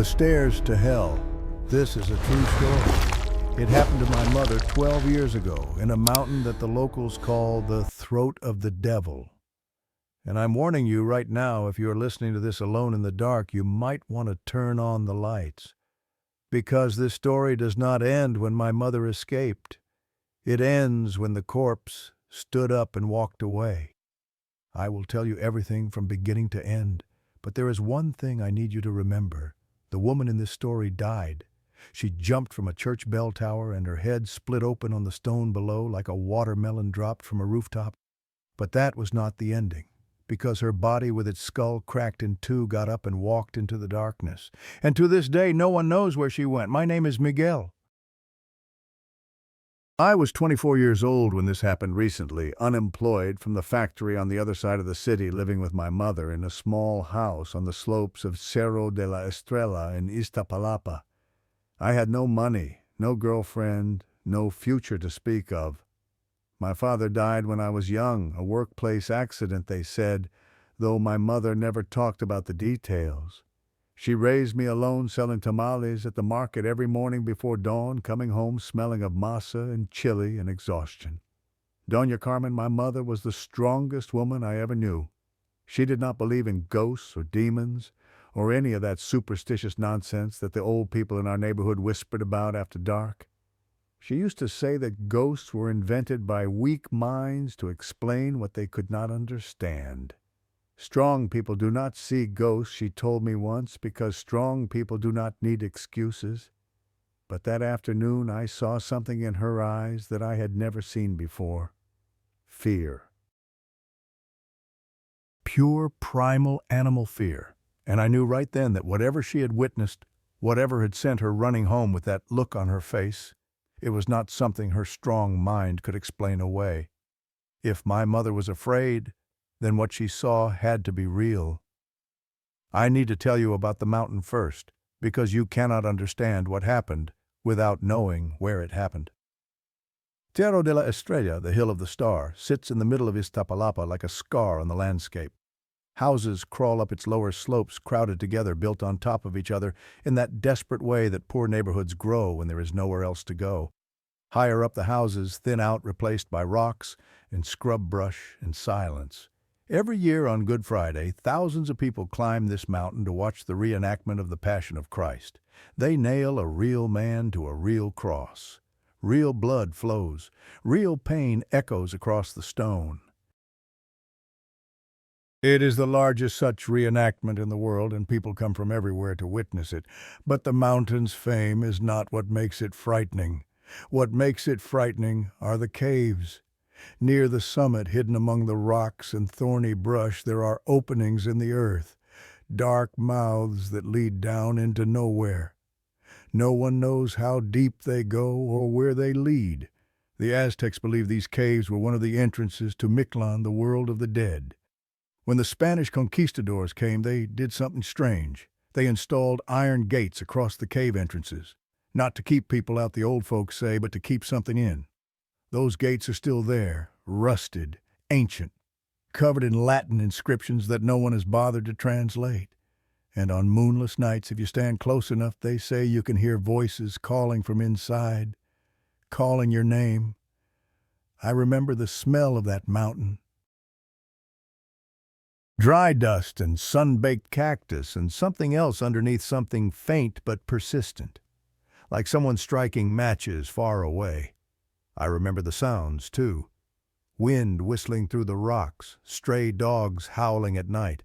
The Stairs to Hell. This is a true story. It happened to my mother 12 years ago in a mountain that the locals call the Throat of the Devil. And I'm warning you right now, if you're listening to this alone in the dark, you might want to turn on the lights. Because this story does not end when my mother escaped. It ends when the corpse stood up and walked away. I will tell you everything from beginning to end, but there is one thing I need you to remember. The woman in this story died. She jumped from a church bell tower and her head split open on the stone below like a watermelon dropped from a rooftop. But that was not the ending, because her body with its skull cracked in two got up and walked into the darkness. And to this day, no one knows where she went. My name is Miguel. I was 24 years old when this happened recently, unemployed from the factory on the other side of the city, living with my mother in a small house on the slopes of Cerro de la Estrella in Iztapalapa. I had no money, no girlfriend, no future to speak of. My father died when I was young, a workplace accident, they said, though my mother never talked about the details. She raised me alone selling tamales at the market every morning before dawn, coming home smelling of masa and chili and exhaustion. Doña Carmen, my mother, was the strongest woman I ever knew. She did not believe in ghosts or demons or any of that superstitious nonsense that the old people in our neighborhood whispered about after dark. She used to say that ghosts were invented by weak minds to explain what they could not understand. Strong people do not see ghosts, she told me once, because strong people do not need excuses. But that afternoon I saw something in her eyes that I had never seen before. Fear. Pure, primal animal fear. And I knew right then that whatever she had witnessed, whatever had sent her running home with that look on her face, it was not something her strong mind could explain away. If my mother was afraid, then what she saw had to be real. I need to tell you about the mountain first, because you cannot understand what happened without knowing where it happened. Cerro de la Estrella, the Hill of the Star, sits in the middle of Iztapalapa like a scar on the landscape. Houses crawl up its lower slopes, crowded together, built on top of each other, in that desperate way that poor neighborhoods grow when there is nowhere else to go. Higher up the houses thin out, replaced by rocks and scrub brush and silence. Every year on Good Friday, thousands of people climb this mountain to watch the reenactment of the Passion of Christ. They nail a real man to a real cross. Real blood flows. Real pain echoes across the stone. It is the largest such reenactment in the world, and people come from everywhere to witness it. But the mountain's fame is not what makes it frightening. What makes it frightening are the caves. Near the summit, hidden among the rocks and thorny brush, there are openings in the earth, dark mouths that lead down into nowhere. No one knows how deep they go or where they lead. The Aztecs believed these caves were one of the entrances to Mictlan, the world of the dead. When the Spanish conquistadors came, they did something strange. They installed iron gates across the cave entrances, not to keep people out, the old folks say, but to keep something in. Those gates are still there, rusted, ancient, covered in Latin inscriptions that no one has bothered to translate. And on moonless nights, if you stand close enough, they say you can hear voices calling from inside, calling your name. I remember the smell of that mountain. Dry dust and sun-baked cactus and something else underneath, something faint but persistent, like someone striking matches far away. I remember the sounds, too. Wind whistling through the rocks, stray dogs howling at night,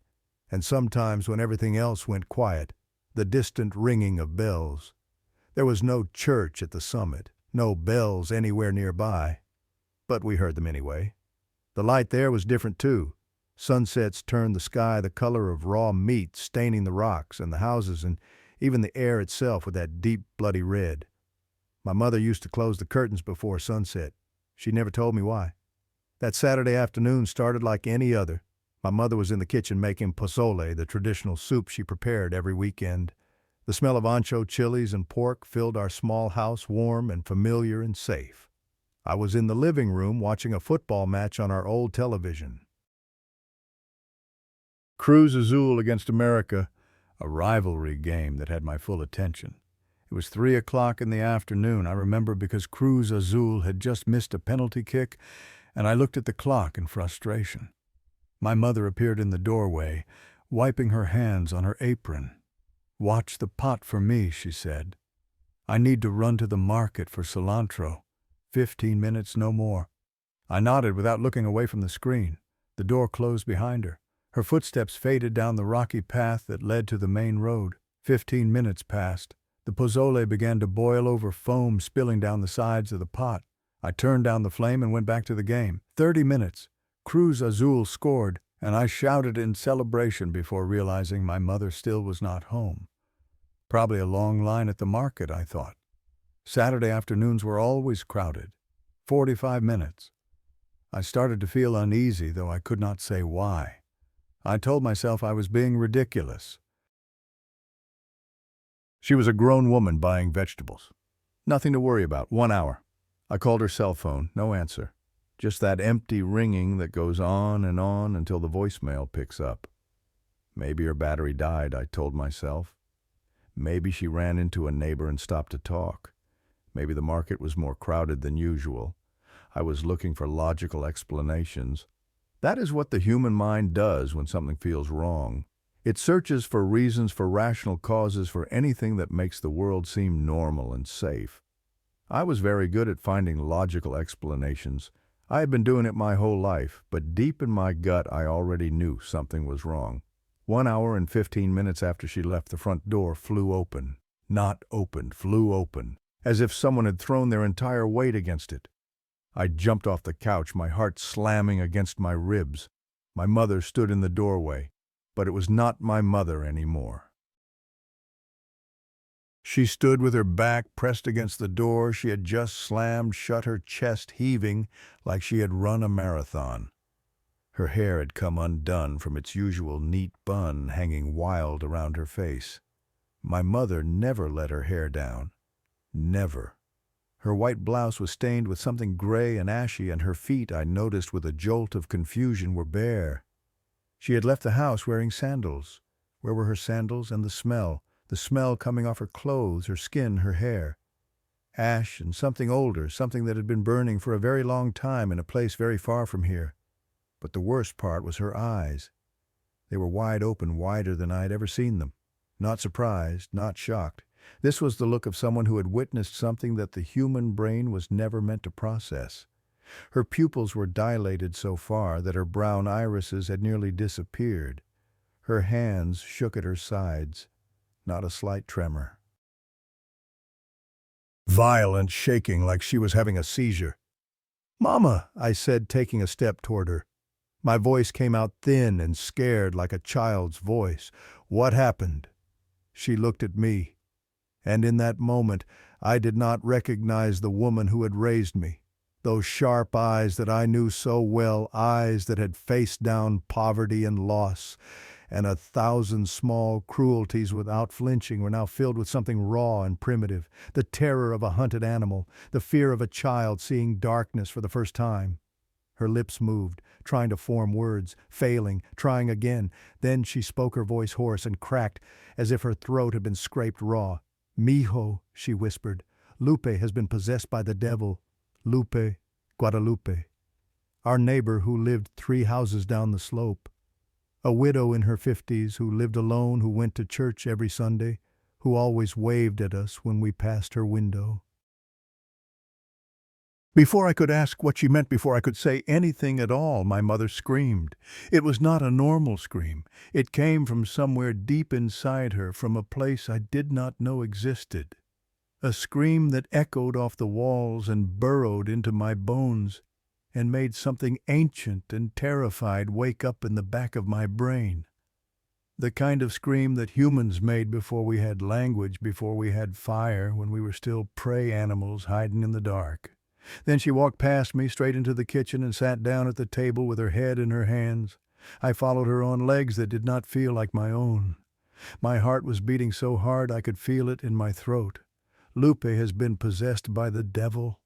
and sometimes when everything else went quiet, the distant ringing of bells. There was no church at the summit, no bells anywhere nearby, but we heard them anyway. The light there was different, too. Sunsets turned the sky the color of raw meat, staining the rocks and the houses and even the air itself with that deep, bloody red. My mother used to close the curtains before sunset. She never told me why. That Saturday afternoon started like any other. My mother was in the kitchen making pozole, the traditional soup she prepared every weekend. The smell of ancho chilies and pork filled our small house warm and familiar and safe. I was in the living room watching a football match on our old television. Cruz Azul against America. a rivalry game that had my full attention. It was 3 o'clock in the afternoon, I remember, because Cruz Azul had just missed a penalty kick, and I looked at the clock in frustration. My mother appeared in the doorway, wiping her hands on her apron. "Watch the pot for me," she said. "I need to run to the market for cilantro. 15 minutes, no more." I nodded without looking away from the screen. The door closed behind her. Her footsteps faded down the rocky path that led to the main road. 15 minutes passed. The pozole began to boil over, foam spilling down the sides of the pot. I turned down the flame and went back to the game. 30 minutes. Cruz Azul scored, and I shouted in celebration before realizing my mother still was not home. Probably a long line at the market, I thought. Saturday afternoons were always crowded. 45 minutes. I started to feel uneasy, though I could not say why. I told myself I was being ridiculous. She was a grown woman buying vegetables. Nothing to worry about. 1 hour. I called her cell phone. No answer. Just that empty ringing that goes on until the voicemail picks up. Maybe her battery died, I told myself. Maybe she ran into a neighbor and stopped to talk. Maybe the market was more crowded than usual. I was looking for logical explanations. That is what the human mind does when something feels wrong. It searches for reasons, for rational causes, for anything that makes the world seem normal and safe. I was very good at finding logical explanations. I had been doing it my whole life, but deep in my gut I already knew something was wrong. 1 hour and 15 minutes after she left, the front door flew open. Not opened, flew open, as if someone had thrown their entire weight against it. I jumped off the couch, my heart slamming against my ribs. My mother stood in the doorway, but it was not my mother anymore. She stood with her back pressed against the door she had just slammed shut, her chest heaving like she had run a marathon. Her hair had come undone from its usual neat bun hanging wild around her face. My mother never let her hair down. Never. Her white blouse was stained with something gray and ashy, and her feet, I noticed with a jolt of confusion, were bare. She had left the house wearing sandals. Where were her sandals and the smell? The smell coming off her clothes, her skin, her hair. Ash and something older, something that had been burning for a very long time in a place very far from here. But the worst part was her eyes. They were wide open, wider than I had ever seen them. Not surprised, not shocked. This was the look of someone who had witnessed something that the human brain was never meant to process. Her pupils were dilated so far that her brown irises had nearly disappeared. Her hands shook at her sides, not a slight tremor. Violent shaking like she was having a seizure. "Mama," I said, taking a step toward her. My voice came out thin and scared like a child's voice. "What happened?" She looked at me. And in that moment, I did not recognize the woman who had raised me. Those sharp eyes that I knew so well, eyes that had faced down poverty and loss, and 1,000 small cruelties without flinching, were now filled with something raw and primitive, the terror of a hunted animal, the fear of a child seeing darkness for the first time. Her lips moved, trying to form words, failing, trying again. Then she spoke, her voice hoarse and cracked, as if her throat had been scraped raw. "Mijo," she whispered, "Lupe has been possessed by the devil. Lupe, Guadalupe. Our neighbor who lived 3 houses down the slope. A widow in her 50s who lived alone, who went to church every Sunday, who always waved at us when we passed her window." Before I could ask what she meant, before I could say anything at all, my mother screamed. It was not a normal scream. It came from somewhere deep inside her, from a place I did not know existed. A scream that echoed off the walls and burrowed into my bones and made something ancient and terrified wake up in the back of my brain. The kind of scream that humans made before we had language, before we had fire, when we were still prey animals hiding in the dark. Then she walked past me straight into the kitchen and sat down at the table with her head in her hands. I followed her on legs that did not feel like my own. My heart was beating so hard I could feel it in my throat. "Lupe has been possessed by the devil."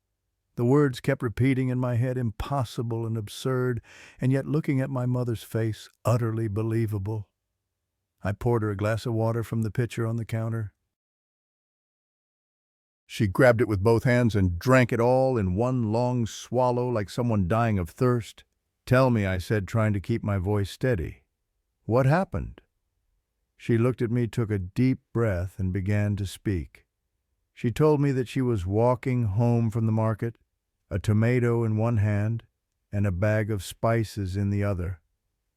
The words kept repeating in my head, impossible and absurd, and yet looking at my mother's face, utterly believable. I poured her a glass of water from the pitcher on the counter. She grabbed it with both hands and drank it all in one long swallow like someone dying of thirst. "Tell me," I said, trying to keep my voice steady. "What happened?" She looked at me, took a deep breath, and began to speak. She told me that she was walking home from the market, a tomato in one hand and a bag of spices in the other.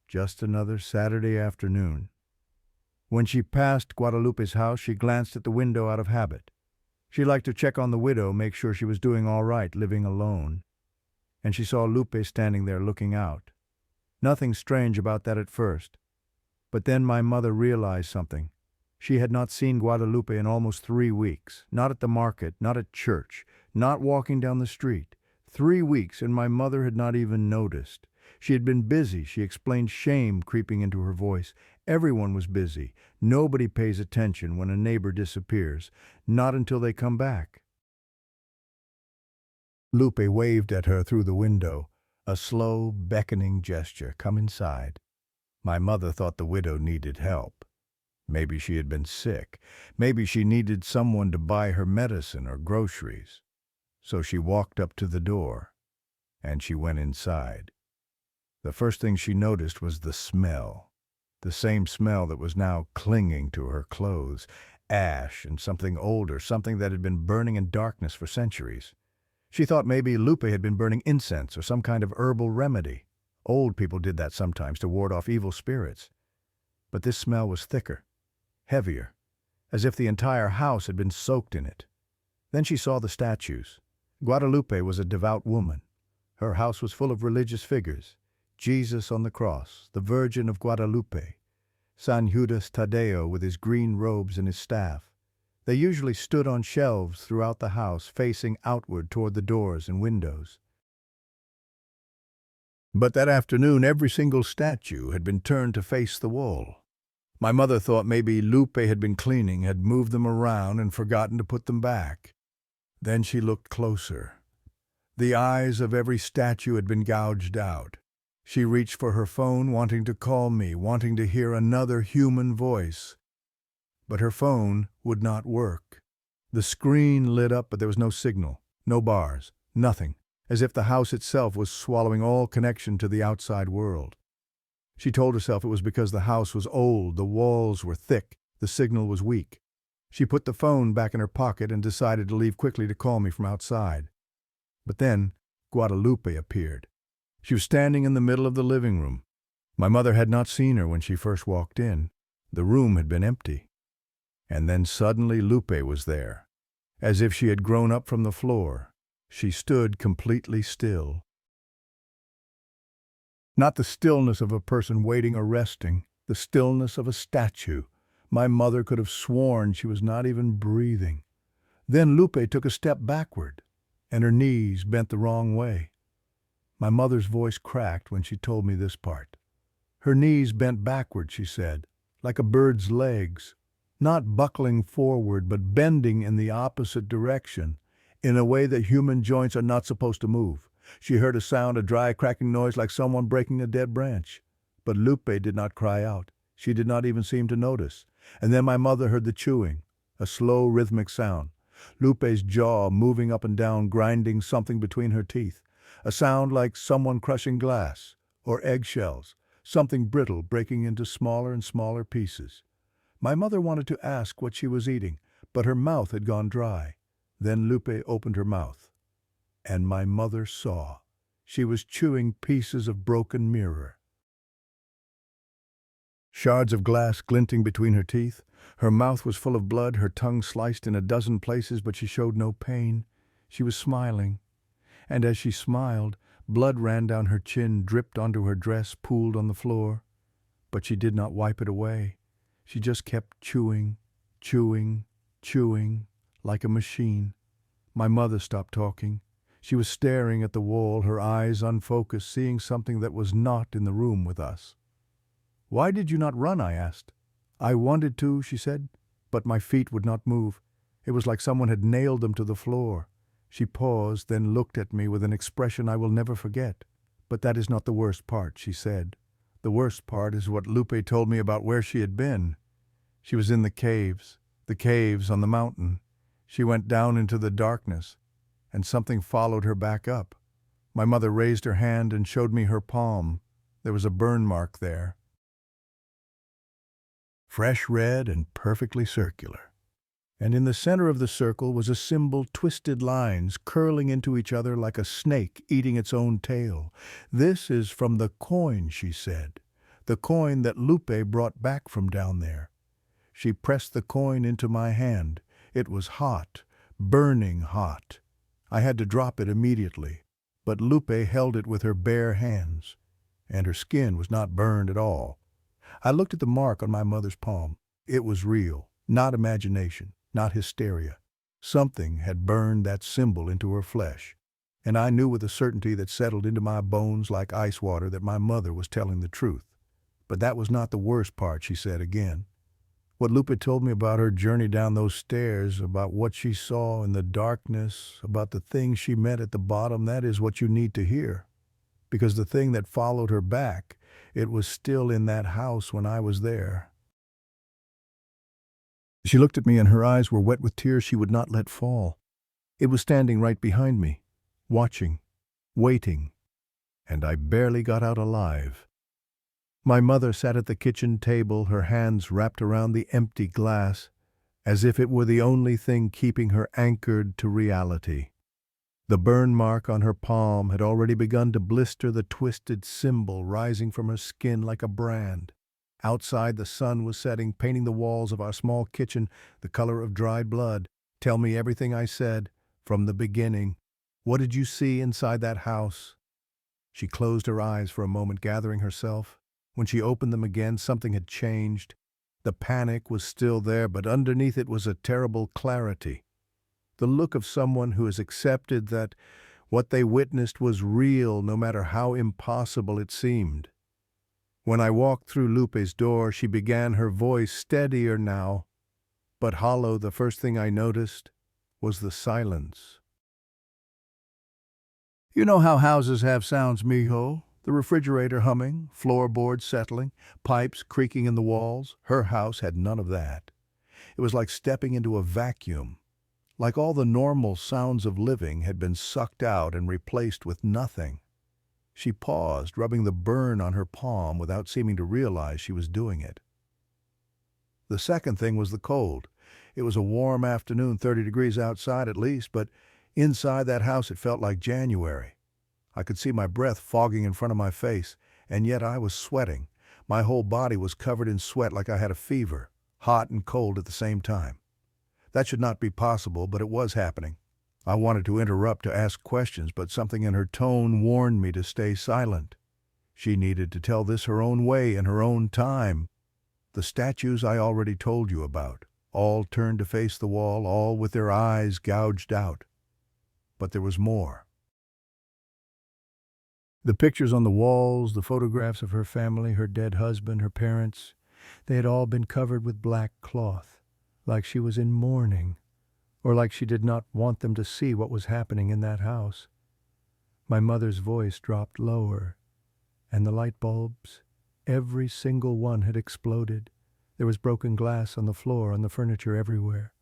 Just another Saturday afternoon. When she passed Guadalupe's house, she glanced at the window out of habit. She liked to check on the widow, make sure she was doing all right, living alone. And she saw Lupe standing there looking out. Nothing strange about that at first. But then my mother realized something. She had not seen Guadalupe in almost 3 weeks. Not at the market, not at church, not walking down the street. 3 weeks, and my mother had not even noticed. She had been busy, she explained, shame creeping into her voice. Everyone was busy. Nobody pays attention when a neighbor disappears, not until they come back. Lupe waved at her through the window, a slow, beckoning gesture. "Come inside." My mother thought the widow needed help. Maybe she had been sick. Maybe she needed someone to buy her medicine or groceries. So she walked up to the door, and she went inside. The first thing she noticed was the smell. The same smell that was now clinging to her clothes. Ash and something older, something that had been burning in darkness for centuries. She thought maybe Lupe had been burning incense or some kind of herbal remedy. Old people did that sometimes to ward off evil spirits. But this smell was thicker, heavier, as if the entire house had been soaked in it. Then she saw the statues. Guadalupe was a devout woman. Her house was full of religious figures. Jesus on the cross, the Virgin of Guadalupe, San Judas Tadeo with his green robes and his staff. They usually stood on shelves throughout the house, facing outward toward the doors and windows. But that afternoon, every single statue had been turned to face the wall. My mother thought maybe Lupe had been cleaning, had moved them around and forgotten to put them back. Then she looked closer. The eyes of every statue had been gouged out. She reached for her phone, wanting to call me, wanting to hear another human voice. But her phone would not work. The screen lit up, but there was no signal, no bars, nothing, as if the house itself was swallowing all connection to the outside world. She told herself it was because the house was old, the walls were thick, the signal was weak. She put the phone back in her pocket and decided to leave quickly to call me from outside. But then Guadalupe appeared. She was standing in the middle of the living room. My mother had not seen her when she first walked in. The room had been empty. And then suddenly Lupe was there, as if she had grown up from the floor. She stood completely still. Not the stillness of a person waiting or resting, the stillness of a statue. My mother could have sworn she was not even breathing. Then Lupe took a step backward, and her knees bent the wrong way. My mother's voice cracked when she told me this part. Her knees bent backward, she said, like a bird's legs, not buckling forward, but bending in the opposite direction, in a way that human joints are not supposed to move. She heard a sound, a dry, cracking noise like someone breaking a dead branch. But Lupe did not cry out. She did not even seem to notice. And then my mother heard the chewing, a slow, rhythmic sound. Lupe's jaw moving up and down, grinding something between her teeth. A sound like someone crushing glass, or eggshells, something brittle breaking into smaller and smaller pieces. My mother wanted to ask what she was eating, but her mouth had gone dry. Then Lupe opened her mouth. And my mother saw. She was chewing pieces of broken mirror. Shards of glass glinting between her teeth. Her mouth was full of blood, her tongue sliced in a dozen places, but she showed no pain. She was smiling. And as she smiled, blood ran down her chin, dripped onto her dress, pooled on the floor. But she did not wipe it away. She just kept chewing, chewing, chewing, like a machine. My mother stopped talking. She was staring at the wall, her eyes unfocused, seeing something that was not in the room with us. "Why did you not run?" I asked. "I wanted to," she said, "but my feet would not move. It was like someone had nailed them to the floor." She paused, then looked at me with an expression I will never forget. "But that is not the worst part," she said. The worst part is what Lupe told me about where she had been. She was in the caves on the mountain. She went down into the darkness, and something followed her back up. My mother raised her hand and showed me her palm. There was a burn mark there. Fresh red and perfectly circular. And in the center of the circle was a symbol, twisted lines curling into each other like a snake eating its own tail. "This is from the coin," she said. "The coin that Lupe brought back from down there." She pressed the coin into my hand. It was hot, burning hot. I had to drop it immediately, but Lupe held it with her bare hands, and her skin was not burned at all. I looked at the mark on my mother's palm. It was real, not imagination, not hysteria. Something had burned that symbol into her flesh, and I knew with a certainty that settled into my bones like ice water that my mother was telling the truth. But that was not the worst part, she said again. What Lupe told me about her journey down those stairs, about what she saw in the darkness, about the things she met at the bottom, that is what you need to hear. Because the thing that followed her back, it was still in that house when I was there. She looked at me and her eyes were wet with tears she would not let fall. It was standing right behind me, watching, waiting, and I barely got out alive. My mother sat at the kitchen table, her hands wrapped around the empty glass, as if it were the only thing keeping her anchored to reality. The burn mark on her palm had already begun to blister the twisted symbol rising from her skin like a brand. Outside, the sun was setting, painting the walls of our small kitchen the color of dried blood. "Tell me everything," I said, "from the beginning. What did you see inside that house?" She closed her eyes for a moment, gathering herself. When she opened them again, something had changed. The panic was still there, but underneath it was a terrible clarity. The look of someone who has accepted that what they witnessed was real, no matter how impossible it seemed. When I walked through Lupe's door, she began, her voice steadier now, but hollow. The first thing I noticed was the silence. "You know how houses have sounds, mijo? The refrigerator humming, floorboards settling, pipes creaking in the walls. Her house had none of that. It was like stepping into a vacuum. Like all the normal sounds of living had been sucked out and replaced with nothing." She paused, rubbing the burn on her palm without seeming to realize she was doing it. "The second thing was the cold. It was a warm afternoon, 30 degrees outside at least, but inside that house it felt like January. I could see my breath fogging in front of my face, and yet I was sweating. My whole body was covered in sweat like I had a fever, hot and cold at the same time. That should not be possible, but it was happening. I wanted to interrupt to ask questions, but something in her tone warned me to stay silent. She needed to tell this her own way, in her own time. The statues I already told you about, all turned to face the wall, all with their eyes gouged out. But there was more. The pictures on the walls, the photographs of her family, her dead husband, her parents, they had all been covered with black cloth, like she was in mourning, or like she did not want them to see what was happening in that house. My mother's voice dropped lower, and the light bulbs, every single one had exploded. There was broken glass on the floor, on the furniture everywhere.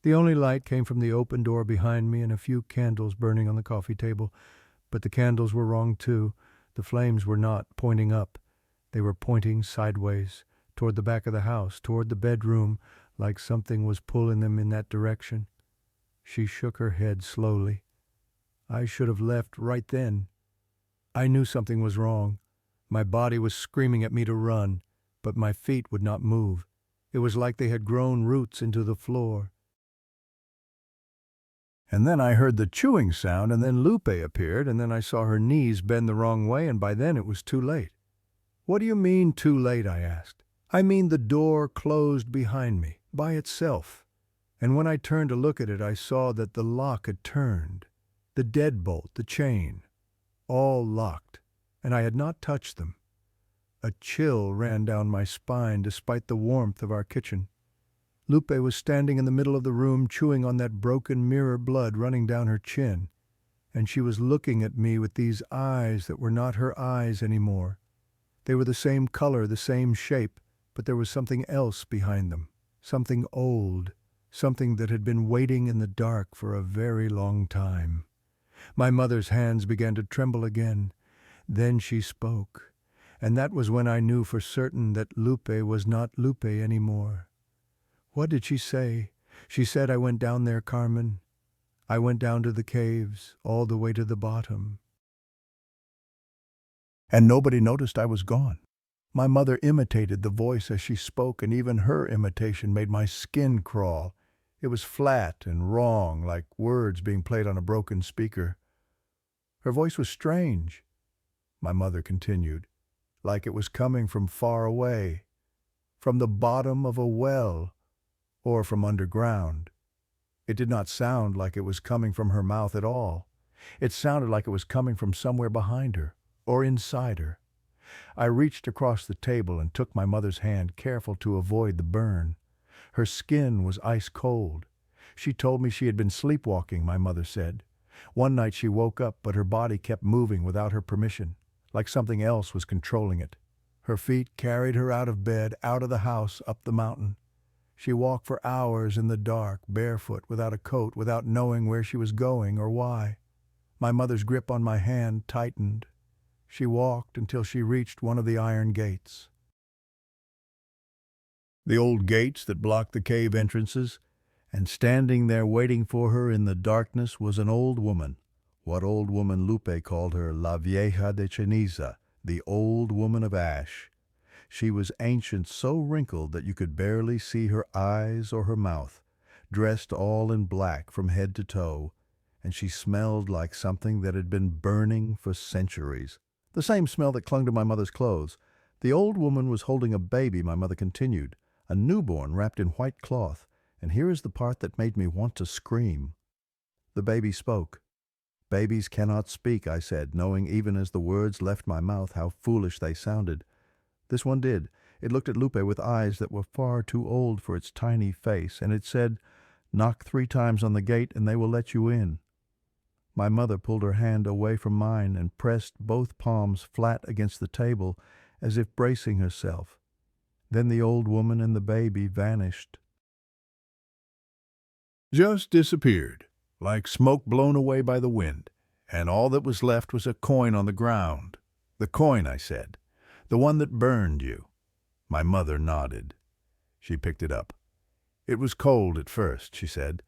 The only light came from the open door behind me and a few candles burning on the coffee table. But the candles were wrong too. The flames were not pointing up. They were pointing sideways, toward the back of the house, toward the bedroom, like something was pulling them in that direction. She shook her head slowly. I should have left right then. I knew something was wrong. My body was screaming at me to run, but my feet would not move. It was like they had grown roots into the floor. And then I heard the chewing sound, and then Lupe appeared, and then I saw her knees bend the wrong way, and by then it was too late. "What do you mean, too late?" I asked. "I mean the door closed behind me, by itself. And when I turned to look at it, I saw that the lock had turned. The deadbolt, the chain, all locked, and I had not touched them. A chill ran down my spine despite the warmth of our kitchen. Lupe was standing in the middle of the room, chewing on that broken mirror, blood running down her chin, and she was looking at me with these eyes that were not her eyes anymore. They were the same color, the same shape, but there was something else behind them, something old, something that had been waiting in the dark for a very long time. My mother's hands began to tremble again. Then she spoke, and that was when I knew for certain that Lupe was not Lupe anymore. What did she say? She said, "I went down there, Carmen. I went down to the caves, all the way to the bottom. And nobody noticed I was gone." My mother imitated the voice as she spoke, and even her imitation made my skin crawl. It was flat and wrong, like words being played on a broken speaker. Her voice was strange, my mother continued, like it was coming from far away, from the bottom of a well, or from underground. It did not sound like it was coming from her mouth at all. It sounded like it was coming from somewhere behind her, or inside her. I reached across the table and took my mother's hand, careful to avoid the burn. Her skin was ice cold. She told me she had been sleepwalking, my mother said. One night she woke up, but her body kept moving without her permission, like something else was controlling it. Her feet carried her out of bed, out of the house, up the mountain. She walked for hours in the dark, barefoot, without a coat, without knowing where she was going or why. My mother's grip on my hand tightened. She walked until she reached one of the iron gates. The old gates that blocked the cave entrances, and standing there waiting for her in the darkness was an old woman. What old woman Lupe called her La Vieja de Ceniza, the old woman of ash. She was ancient, so wrinkled that you could barely see her eyes or her mouth, dressed all in black from head to toe, and she smelled like something that had been burning for centuries. The same smell that clung to my mother's clothes. The old woman was holding a baby, my mother continued, a newborn wrapped in white cloth, and here is the part that made me want to scream. The baby spoke. "Babies cannot speak," I said, knowing even as the words left my mouth how foolish they sounded. This one did. It looked at Lupe with eyes that were far too old for its tiny face, and it said, "Knock 3 times on the gate and they will let you in." My mother pulled her hand away from mine and pressed both palms flat against the table as if bracing herself. Then the old woman and the baby vanished. Just disappeared, like smoke blown away by the wind, and all that was left was a coin on the ground. "The coin," I said. "The one that burned you." My mother nodded. She picked it up. "It was cold at first," she said.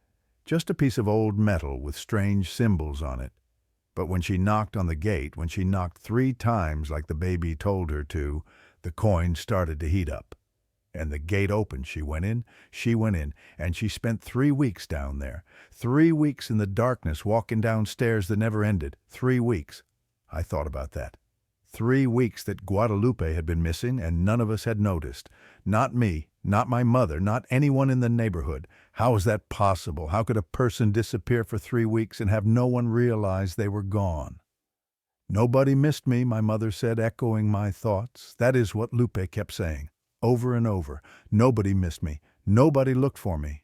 "Just a piece of old metal with strange symbols on it. But when she knocked on the gate, when she knocked 3 times like the baby told her to, the coin started to heat up. And the gate opened. She went in, and she spent 3 weeks down there. 3 weeks in the darkness, walking down stairs that never ended. 3 weeks. I thought about that. 3 weeks that Guadalupe had been missing, and none of us had noticed. Not me, not my mother, not anyone in the neighborhood. How was that possible? How could a person disappear for 3 weeks and have no one realize they were gone? "Nobody missed me," my mother said, echoing my thoughts. That is what Lupe kept saying, over and over. Nobody missed me. Nobody looked for me.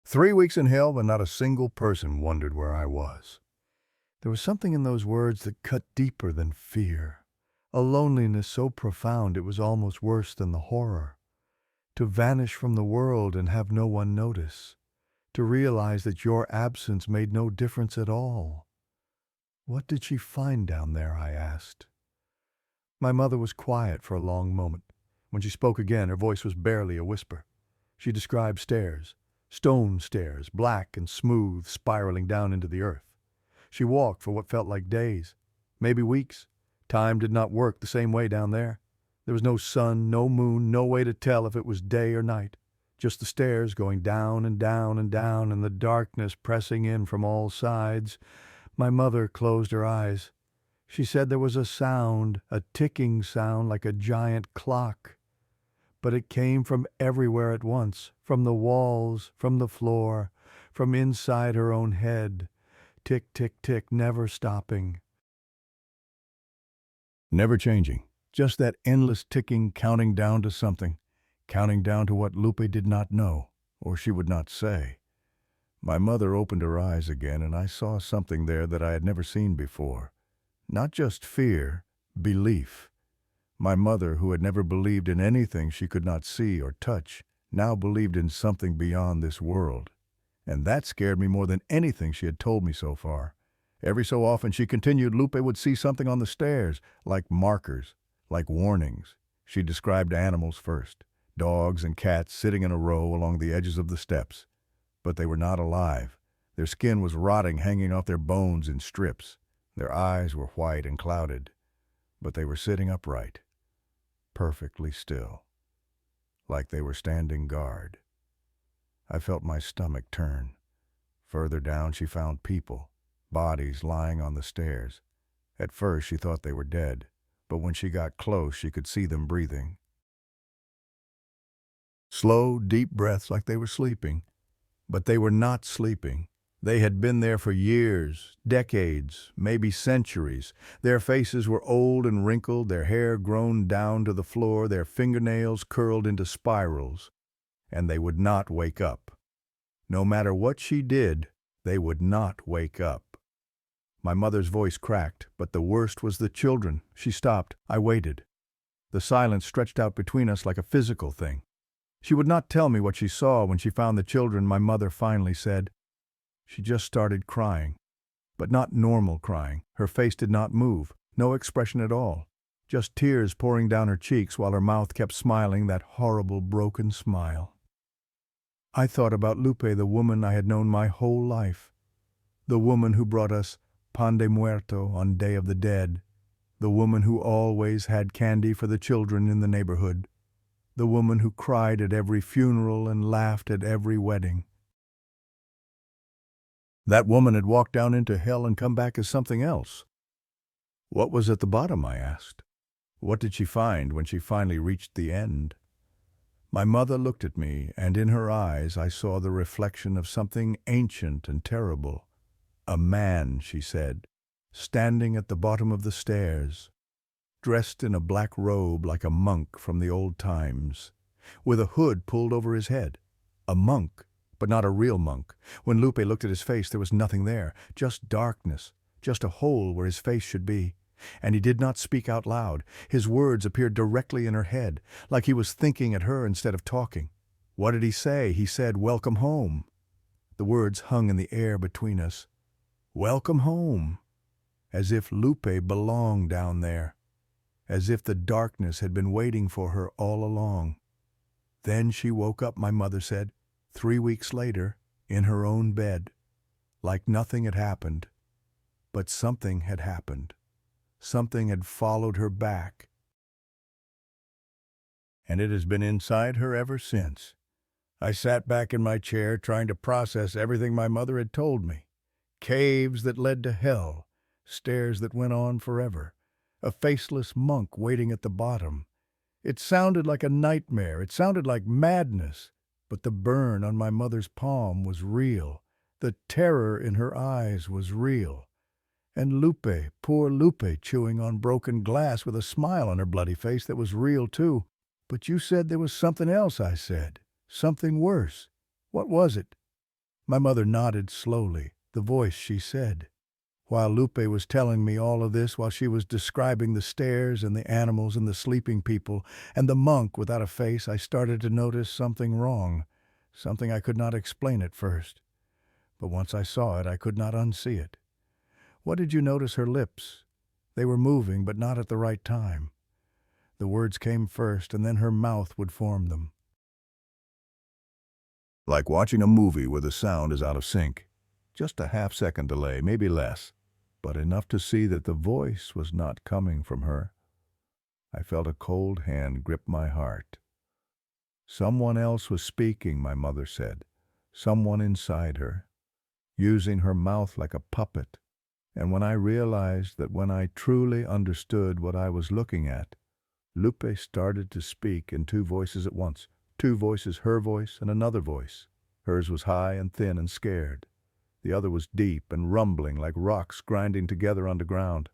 3 weeks in hell, but not a single person wondered where I was. There was something in those words that cut deeper than fear. A loneliness so profound it was almost worse than the horror. To vanish from the world and have no one notice. To realize that your absence made no difference at all. What did she find down there, I asked. My mother was quiet for a long moment. When she spoke again, her voice was barely a whisper. She described stairs, stone stairs, black and smooth, spiraling down into the earth. She walked for what felt like days, maybe weeks. Time did not work the same way down there. There was no sun, no moon, no way to tell if it was day or night. Just the stairs going down and down and down, and the darkness pressing in from all sides. My mother closed her eyes. She said there was a sound, a ticking sound like a giant clock. But it came from everywhere at once, from the walls, from the floor, from inside her own head. Tick, tick, tick, never stopping. Never changing. Just that endless ticking, counting down to something. Counting down to what Lupe did not know, or she would not say. My mother opened her eyes again, and I saw something there that I had never seen before. Not just fear, Belief. My mother, who had never believed in anything she could not see or touch, now believed in something beyond this world. And that scared me more than anything she had told me so far. Every so often, she continued, Lupe would see something on the stairs, like markers, like warnings. She described animals first, dogs and cats sitting in a row along the edges of the steps. But they were not alive. Their skin was rotting, hanging off their bones in strips. Their eyes were white and clouded, but they were sitting upright, perfectly still, like they were standing guard. I felt my stomach turn. Further down, she found people, bodies lying on the stairs. At first, she thought they were dead, but when she got close, she could see them breathing. Slow, deep breaths like they were sleeping. But they were not sleeping. They had been there for years, decades, maybe centuries. Their faces were old and wrinkled, their hair grown down to the floor, their fingernails curled into spirals. And they would not wake up. No matter what she did, they would not wake up. My mother's voice cracked, but the worst was the children. She stopped. I waited. The silence stretched out between us like a physical thing. She would not tell me what she saw when she found the children. My mother finally said. She just started crying, but not normal crying. Her face did not move, no expression at all, just tears pouring down her cheeks while her mouth kept smiling that horrible broken smile. I thought about Lupe, the woman I had known my whole life, the woman who brought us pan de muerto on Day of the Dead, the woman who always had candy for the children in the neighborhood, the woman who cried at every funeral and laughed at every wedding. That woman had walked down into hell and come back as something else. What was at the bottom, I asked. What did she find when she finally reached the end? My mother looked at me, and in her eyes I saw the reflection of something ancient and terrible. A man, she said, standing at the bottom of the stairs, dressed in a black robe like a monk from the old times, with a hood pulled over his head. A monk, but not a real monk. When Lupe looked at his face, there was nothing there, just darkness, just a hole where his face should be. And he did not speak out loud. His words appeared directly in her head, like he was thinking at her instead of talking. What did he say? He said, "Welcome home." The words hung in the air between us. Welcome home. As if Lupe belonged down there. As if the darkness had been waiting for her all along. Then she woke up, my mother said, 3 weeks later, in her own bed, like nothing had happened. But something had happened. Something had followed her back. And it has been inside her ever since. I sat back in my chair trying to process everything my mother had told me. Caves that led to hell, stairs that went on forever, a faceless monk waiting at the bottom. It sounded like a nightmare. It sounded like madness. But the burn on my mother's palm was real. The terror in her eyes was real. And Lupe, poor Lupe, chewing on broken glass with a smile on her bloody face that was real too. But you said there was something else, I said. Something worse. What was it? My mother nodded slowly. The voice, she said. While Lupe was telling me all of this, while she was describing the stairs and the animals and the sleeping people and the monk without a face, I started to notice something wrong, something I could not explain at first. But once I saw it, I could not unsee it. What did you notice? Her lips? They were moving, but not at the right time. The words came first, and then her mouth would form them. Like watching a movie where the sound is out of sync. Just a half-second delay, maybe less, but enough to see that the voice was not coming from her. I felt a cold hand grip my heart. Someone else was speaking, my mother said. Someone inside her, using her mouth like a puppet. And when I realized that when I truly understood what I was looking at, Lupe started to speak in 2 voices at once. 2 voices, her voice and another voice. Hers was high and thin and scared. The other was deep and rumbling like rocks grinding together underground.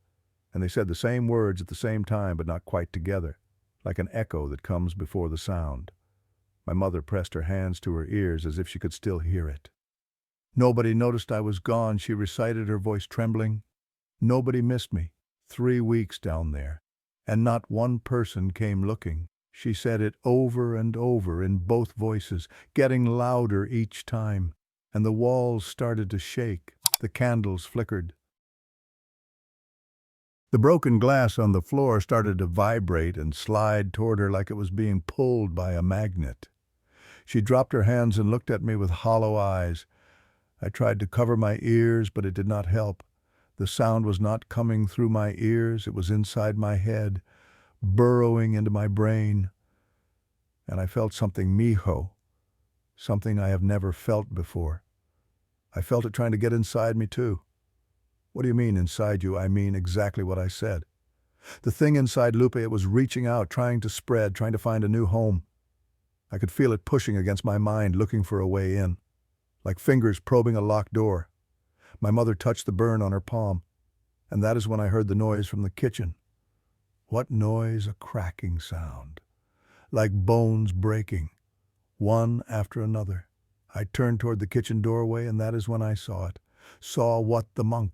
And they said the same words at the same time, but not quite together, like an echo that comes before the sound. My mother pressed her hands to her ears as if she could still hear it. Nobody noticed I was gone, she recited, her voice trembling. Nobody missed me. 3 weeks down there. and not one person came looking. She said it over and over in both voices, getting louder each time, and the walls started to shake. The candles flickered. The broken glass on the floor started to vibrate and slide toward her like it was being pulled by a magnet. She dropped her hands and looked at me with hollow eyes. I tried to cover my ears, but it did not help. The sound was not coming through my ears, it was inside my head, burrowing into my brain. And I felt something mijo, something I have never felt before. I felt it trying to get inside me too. What do you mean inside you? I mean exactly what I said. The thing inside Lupe, it was reaching out, trying to spread, trying to find a new home. I could feel it pushing against my mind, looking for a way in, like fingers probing a locked door. My mother touched the burn on her palm, and that is when I heard the noise from the kitchen. What noise? A cracking sound, like bones breaking, one after another. I turned toward the kitchen doorway, and that is when I saw it. Saw what? The monk,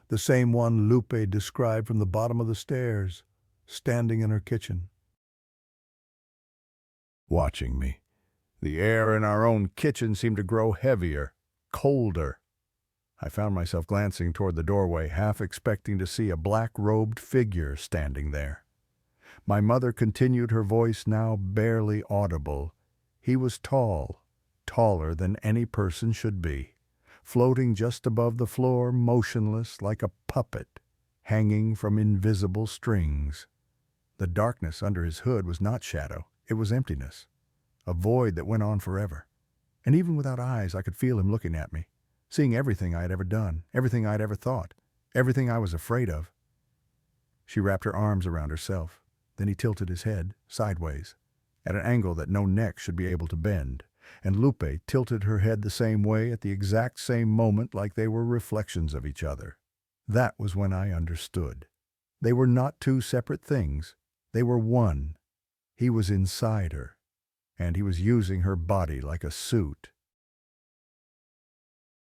the same one Lupe described from the bottom of the stairs, standing in her kitchen, watching me. The air in our own kitchen seemed to grow heavier, colder. I found myself glancing toward the doorway, half expecting to see a black-robed figure standing there. My mother continued, her voice now barely audible. He was tall, taller than any person should be, floating just above the floor, motionless like a puppet, hanging from invisible strings. The darkness under his hood was not shadow, it was emptiness, a void that went on forever. And even without eyes, I could feel him looking at me, seeing everything I had ever done, everything I had ever thought, everything I was afraid of. She wrapped her arms around herself. Then he tilted his head sideways, at an angle that no neck should be able to bend, and Lupe tilted her head the same way at the exact same moment, like they were reflections of each other. That was when I understood. They were not two separate things. They were one. He was inside her, and he was using her body like a suit.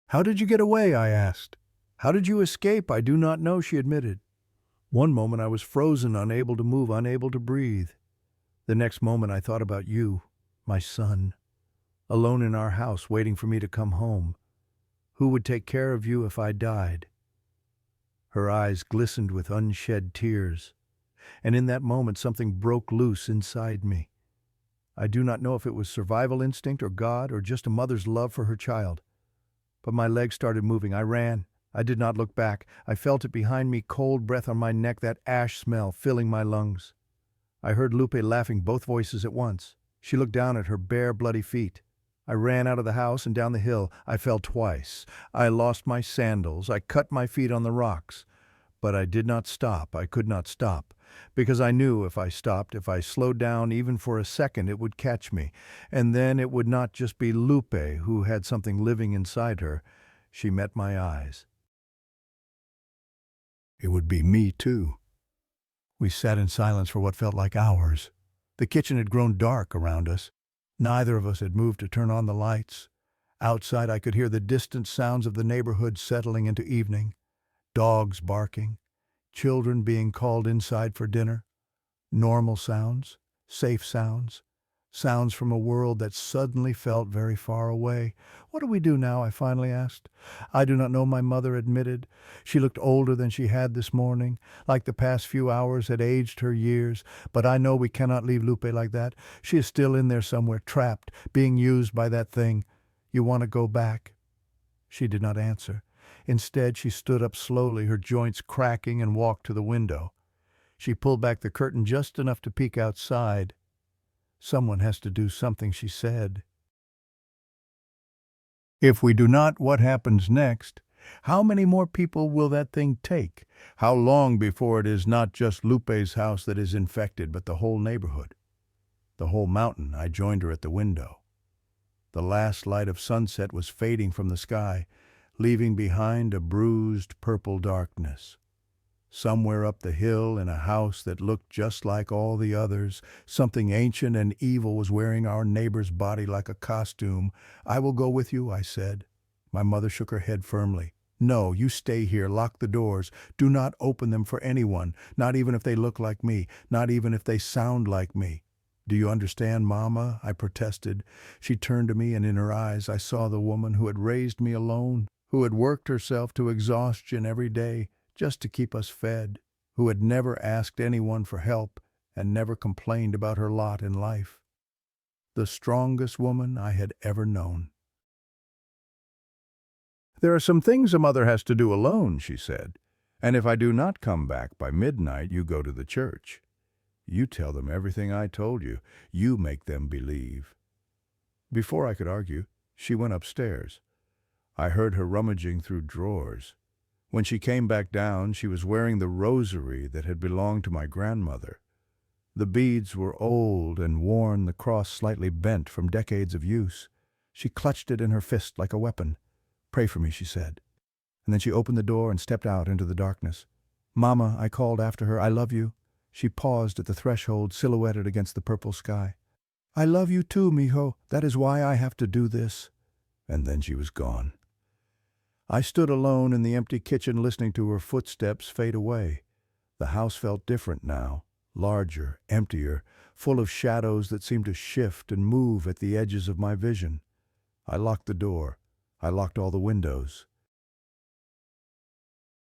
"How did you get away?" I asked. "How did you escape?" "I do not know," she admitted. One moment I was frozen, unable to move, unable to breathe. The next moment I thought about you, my son, alone in our house, waiting for me to come home. Who would take care of you if I died? Her eyes glistened with unshed tears, and in that moment something broke loose inside me. I do not know if it was survival instinct or God or just a mother's love for her child. But my legs started moving. I ran. I did not look back. I felt it behind me, cold breath on my neck, that ash smell filling my lungs. I heard Lupe laughing, both voices at once. She looked down at her bare, bloody feet. I ran out of the house and down the hill. I fell twice. I lost my sandals. I cut my feet on the rocks. But I did not stop. I could not stop. Because I knew if I stopped, if I slowed down even for a second, it would catch me. And then it would not just be Lupe who had something living inside her. She met my eyes. It would be me too. We sat in silence for what felt like hours. The kitchen had grown dark around us. Neither of us had moved to turn on the lights. Outside I could hear the distant sounds of the neighborhood settling into evening. Dogs barking, children being called inside for dinner. Normal sounds, safe sounds, sounds from a world that suddenly felt very far away. "What do we do now?" I finally asked. "I do not know," my mother admitted. She looked older than she had this morning, like the past few hours had aged her years. "But I know we cannot leave Lupe like that. She is still in there somewhere, trapped, being used by that thing. You want to go back?" She did not answer. Instead, she stood up slowly, her joints cracking, and walked to the window. She pulled back the curtain just enough to peek outside. "Someone has to do something," she said. "If we do not, what happens next? How many more people will that thing take? How long before it is not just Lupe's house that is infected, but the whole neighborhood? The whole mountain?" I joined her at the window. The last light of sunset was fading from the sky, leaving behind a bruised purple darkness. Somewhere up the hill, in a house that looked just like all the others, something ancient and evil was wearing our neighbor's body like a costume. "I will go with you," I said. My mother shook her head firmly. No, you stay here, lock the doors. Do not open them for anyone, not even if they look like me, not even if they sound like me. Do you understand, Mama? I protested. She turned to me, and in her eyes I saw the woman who had raised me alone, who had worked herself to exhaustion every day just to keep us fed, who had never asked anyone for help and never complained about her lot in life. The strongest woman I had ever known. "There are some things a mother has to do alone," she said. "And if I do not come back by midnight, you go to the church. You tell them everything I told you. You make them believe." Before I could argue, she went upstairs. I heard her rummaging through drawers. When she came back down, she was wearing the rosary that had belonged to my grandmother. The beads were old and worn, the cross slightly bent from decades of use. She clutched it in her fist like a weapon. "Pray for me," she said. And then she opened the door and stepped out into the darkness. "Mama," I called after her, "I love you." She paused at the threshold, silhouetted against the purple sky. "I love you too, mijo. That is why I have to do this." And then she was gone. I stood alone in the empty kitchen, listening to her footsteps fade away. The house felt different now, larger, emptier, full of shadows that seemed to shift and move at the edges of my vision. I locked the door. I locked all the windows.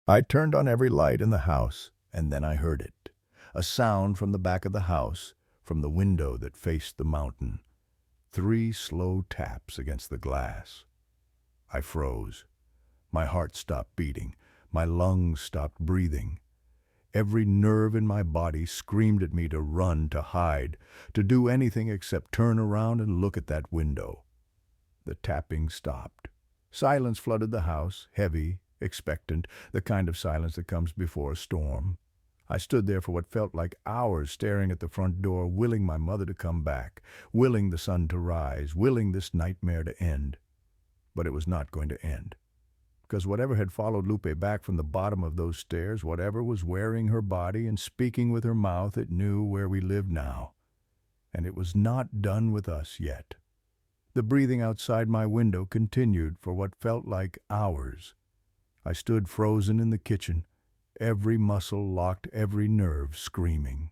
I turned on every light in the house, and then I heard it. A sound from the back of the house, from the window that faced the mountain. 3 slow taps against the glass. I froze. My heart stopped beating. My lungs stopped breathing. Every nerve in my body screamed at me to run, to hide, to do anything except turn around and look at that window. The tapping stopped. Silence flooded the house, heavy, expectant, the kind of silence that comes before a storm. I stood there for what felt like hours, staring at the front door, willing my mother to come back, willing the sun to rise, willing this nightmare to end. But it was not going to end. Because whatever had followed Lupe back from the bottom of those stairs, whatever was wearing her body and speaking with her mouth, it knew where we lived now. And it was not done with us yet. The breathing outside my window continued for what felt like hours. I stood frozen in the kitchen, every muscle locked, every nerve screaming.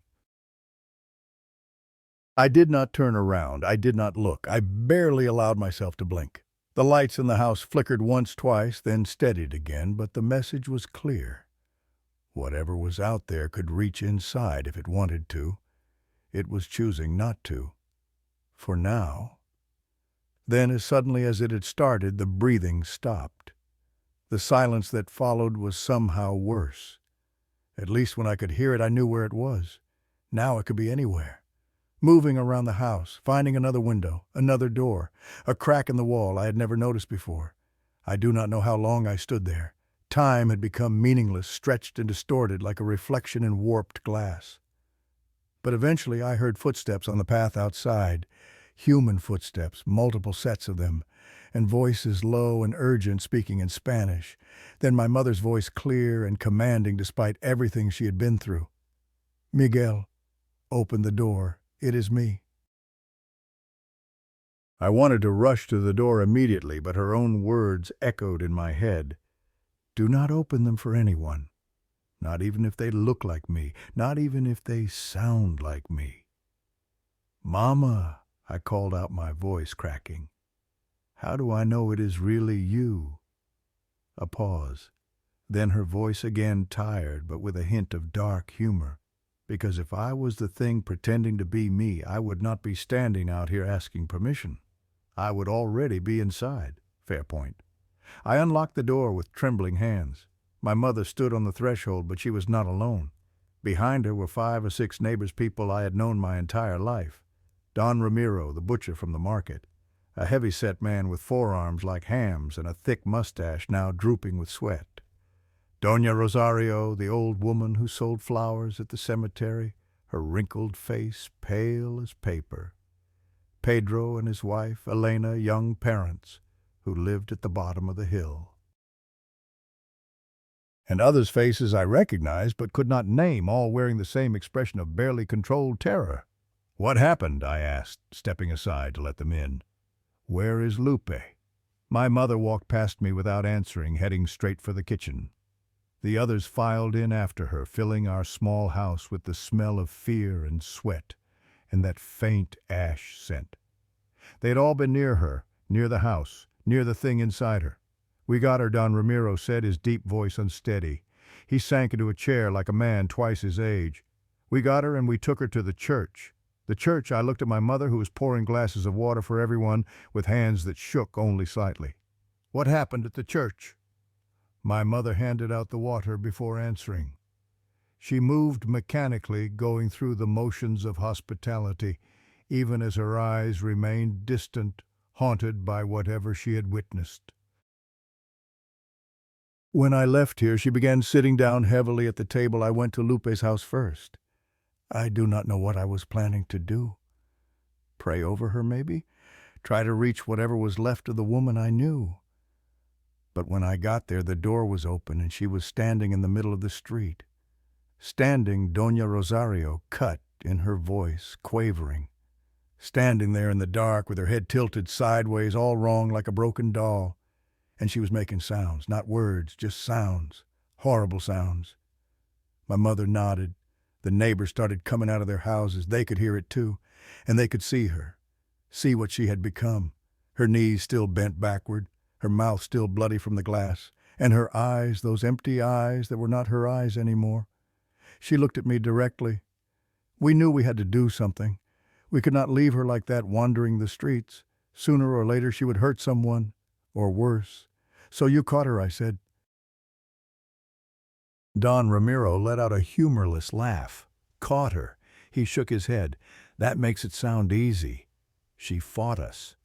I did not turn around. I did not look. I barely allowed myself to blink. The lights in the house flickered once, twice, then steadied again, but the message was clear. Whatever was out there could reach inside if it wanted to. It was choosing not to. For now. Then, as suddenly as it had started, the breathing stopped. The silence that followed was somehow worse. At least when I could hear it, I knew where it was. Now it could be anywhere. Moving around the house, finding another window, another door, a crack in the wall I had never noticed before. I do not know how long I stood there. Time had become meaningless, stretched and distorted like a reflection in warped glass. But eventually I heard footsteps on the path outside. Human footsteps, multiple sets of them, and voices low and urgent speaking in Spanish. Then my mother's voice clear and commanding despite everything she had been through. "Miguel, open the door. It is me." I wanted to rush to the door immediately, but her own words echoed in my head. "Do not open them for anyone. Not even if they look like me. Not even if they sound like me." "Mama," I called out, my voice cracking. "How do I know it is really you?" A pause. Then her voice again, tired, but with a hint of dark humor. Because if I was the thing pretending to be me, I would not be standing out here asking permission. I would already be inside. Fair point. I unlocked the door with trembling hands. My mother stood on the threshold, but she was not alone. Behind her were 5 or 6 neighbors, people I had known my entire life. Don Ramiro, the butcher from the market. A heavy-set man with forearms like hams and a thick mustache now drooping with sweat. Doña Rosario, the old woman who sold flowers at the cemetery, her wrinkled face pale as paper. Pedro and his wife, Elena, young parents, who lived at the bottom of the hill. And others' faces I recognized but could not name, all wearing the same expression of barely controlled terror. "What happened?" I asked, stepping aside to let them in. "Where is Lupe?" My mother walked past me without answering, heading straight for the kitchen. The others filed in after her, filling our small house with the smell of fear and sweat and that faint ash scent. They had all been near her, near the house, near the thing inside her. "We got her," Don Ramiro said, his deep voice unsteady. He sank into a chair like a man twice his age. "We got her and we took her to the church. The church." I looked at my mother, who was pouring glasses of water for everyone with hands that shook only slightly. "What happened at the church?" My mother handed out the water before answering. She moved mechanically, going through the motions of hospitality, even as her eyes remained distant, haunted by whatever she had witnessed. When I left here, she began sitting down heavily at the table. I went to Lupe's house first. I do not know what I was planning to do. Pray over her, maybe? Try to reach whatever was left of the woman I knew. But when I got there, the door was open and she was standing in the middle of the street. Standing, Doña Rosario, cut in her voice, quavering. Standing there in the dark with her head tilted sideways, all wrong like a broken doll. And she was making sounds, not words, just sounds. Horrible sounds. My mother nodded. The neighbors started coming out of their houses. They could hear it too. And they could see her. See what she had become. Her knees still bent backward. Her mouth still bloody from the glass. And her eyes, those empty eyes that were not her eyes anymore. She looked at me directly. We knew we had to do something. We could not leave her like that wandering the streets. Sooner or later she would hurt someone. Or worse. "So you caught her," I said. Don Ramiro let out a humorless laugh. "Caught her." He shook his head. "That makes it sound easy. She fought us.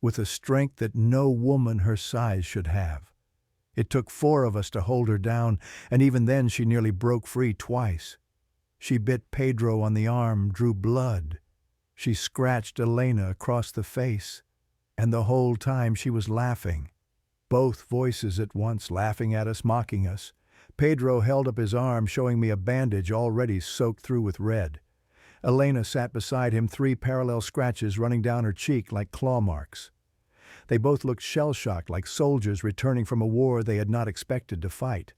With a strength that no woman her size should have. It took 4 of us to hold her down, and even then she nearly broke free twice. She bit Pedro on the arm, drew blood. She scratched Elena across the face. And the whole time she was laughing. Both voices at once, laughing at us, mocking us. Pedro held up his arm, showing me a bandage already soaked through with red. Elena sat beside him, 3 parallel scratches running down her cheek like claw marks. They both looked shell-shocked, like soldiers returning from a war they had not expected to fight.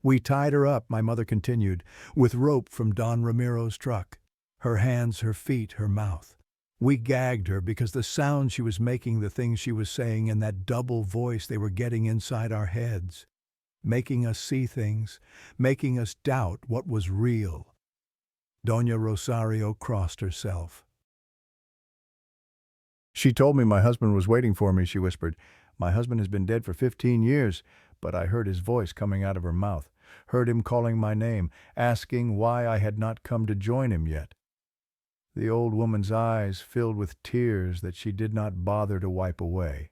"We tied her up," my mother continued, "with rope from Don Ramiro's truck. Her hands, her feet, her mouth. We gagged her because the sound she was making, the things she was saying, and that double voice they were getting inside our heads. Making us see things, making us doubt what was real." Doña Rosario crossed herself. "She told me my husband was waiting for me," she whispered. "My husband has been dead for 15 years, but I heard his voice coming out of her mouth, heard him calling my name, asking why I had not come to join him yet." The old woman's eyes filled with tears that she did not bother to wipe away.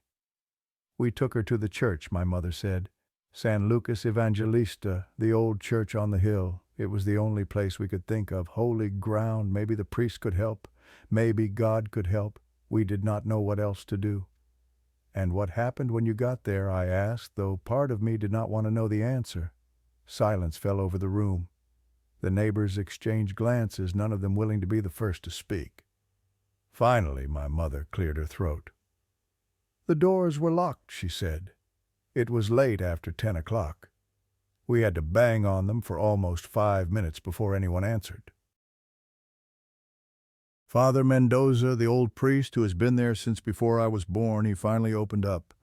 "We took her to the church," my mother said. "San Lucas Evangelista, the old church on the hill. It was the only place we could think of, holy ground. Maybe the priest could help. Maybe God could help. We did not know what else to do." "And what happened when you got there?" I asked, though part of me did not want to know the answer. Silence fell over the room. The neighbors exchanged glances, none of them willing to be the first to speak. Finally, my mother cleared her throat. "The doors were locked," she said. "It was late after 10 o'clock. We had to bang on them for almost 5 minutes before anyone answered." Father Mendoza, the old priest who has been there since before I was born, he finally opened up.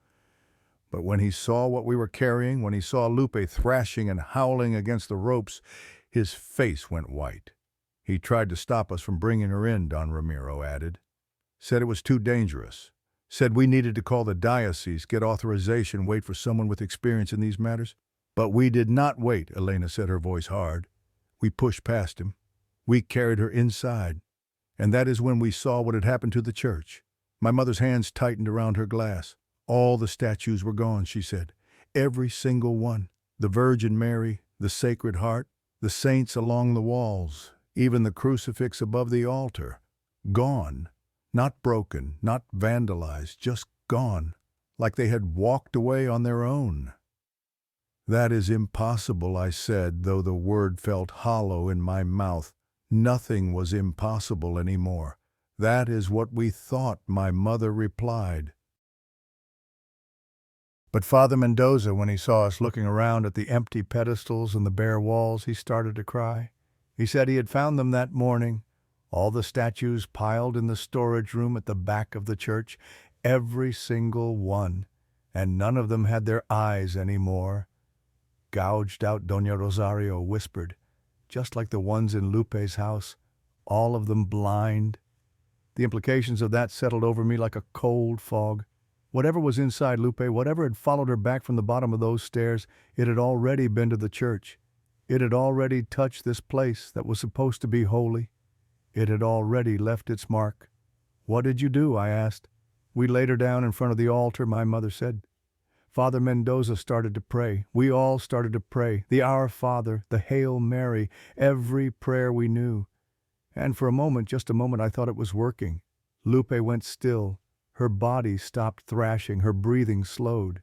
But when he saw what we were carrying, when he saw Lupe thrashing and howling against the ropes, his face went white. "He tried to stop us from bringing her in," Don Ramiro added. "Said it was too dangerous. Said we needed to call the diocese, get authorization, wait for someone with experience in these matters. But we did not wait," Elena said, her voice hard. "We pushed past him. We carried her inside. And that is when we saw what had happened to the church." My mother's hands tightened around her glass. "All the statues were gone," she said. "Every single one. The Virgin Mary, the Sacred Heart, the saints along the walls, even the crucifix above the altar. Gone. Not broken, not vandalized, just gone. Like they had walked away on their own." "That is impossible," I said, though the word felt hollow in my mouth. Nothing was impossible anymore. "That is what we thought," my mother replied. But Father Mendoza, when he saw us looking around at the empty pedestals and the bare walls, he started to cry. He said he had found them that morning, all the statues piled in the storage room at the back of the church, every single one, and none of them had their eyes anymore. Gouged out, Doña Rosario whispered, just like the ones in Lupe's house, all of them blind. The implications of that settled over me like a cold fog. Whatever was inside Lupe, whatever had followed her back from the bottom of those stairs, it had already been to the church. It had already touched this place that was supposed to be holy. It had already left its mark. "What did you do?" I asked. "We laid her down in front of the altar," my mother said. Father Mendoza started to pray. We all started to pray. The Our Father, the Hail Mary, every prayer we knew. And for a moment, just a moment, I thought it was working. Lupe went still. Her body stopped thrashing. Her breathing slowed.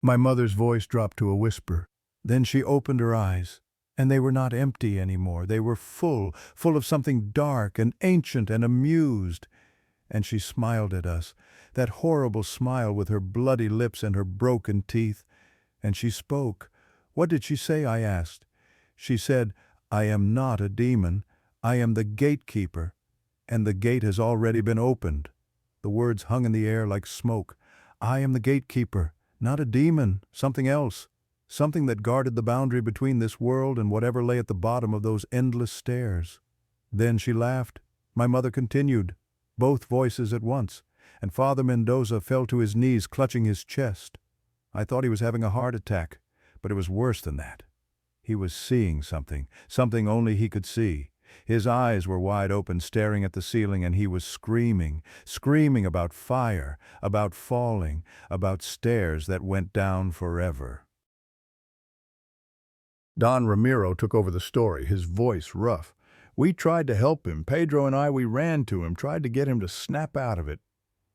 My mother's voice dropped to a whisper. Then she opened her eyes, and they were not empty anymore. They were full of something dark and ancient and amused. And she smiled at us, that horrible smile with her bloody lips and her broken teeth. And she spoke. "What did she say?" I asked. She said, "I am not a demon. I am the gatekeeper, and the gate has already been opened." The words hung in the air like smoke. I am the gatekeeper, not a demon, something else, something that guarded the boundary between this world and whatever lay at the bottom of those endless stairs. Then she laughed. My mother continued, both voices at once, and Father Mendoza fell to his knees, clutching his chest. I thought he was having a heart attack, but it was worse than that. He was seeing something only he could see. His eyes were wide open, staring at the ceiling, and he was screaming about fire, about falling, about stairs that went down forever. Don Ramiro took over the story, his voice rough. "We tried to help him. Pedro and I, we ran to him, tried to get him to snap out of it.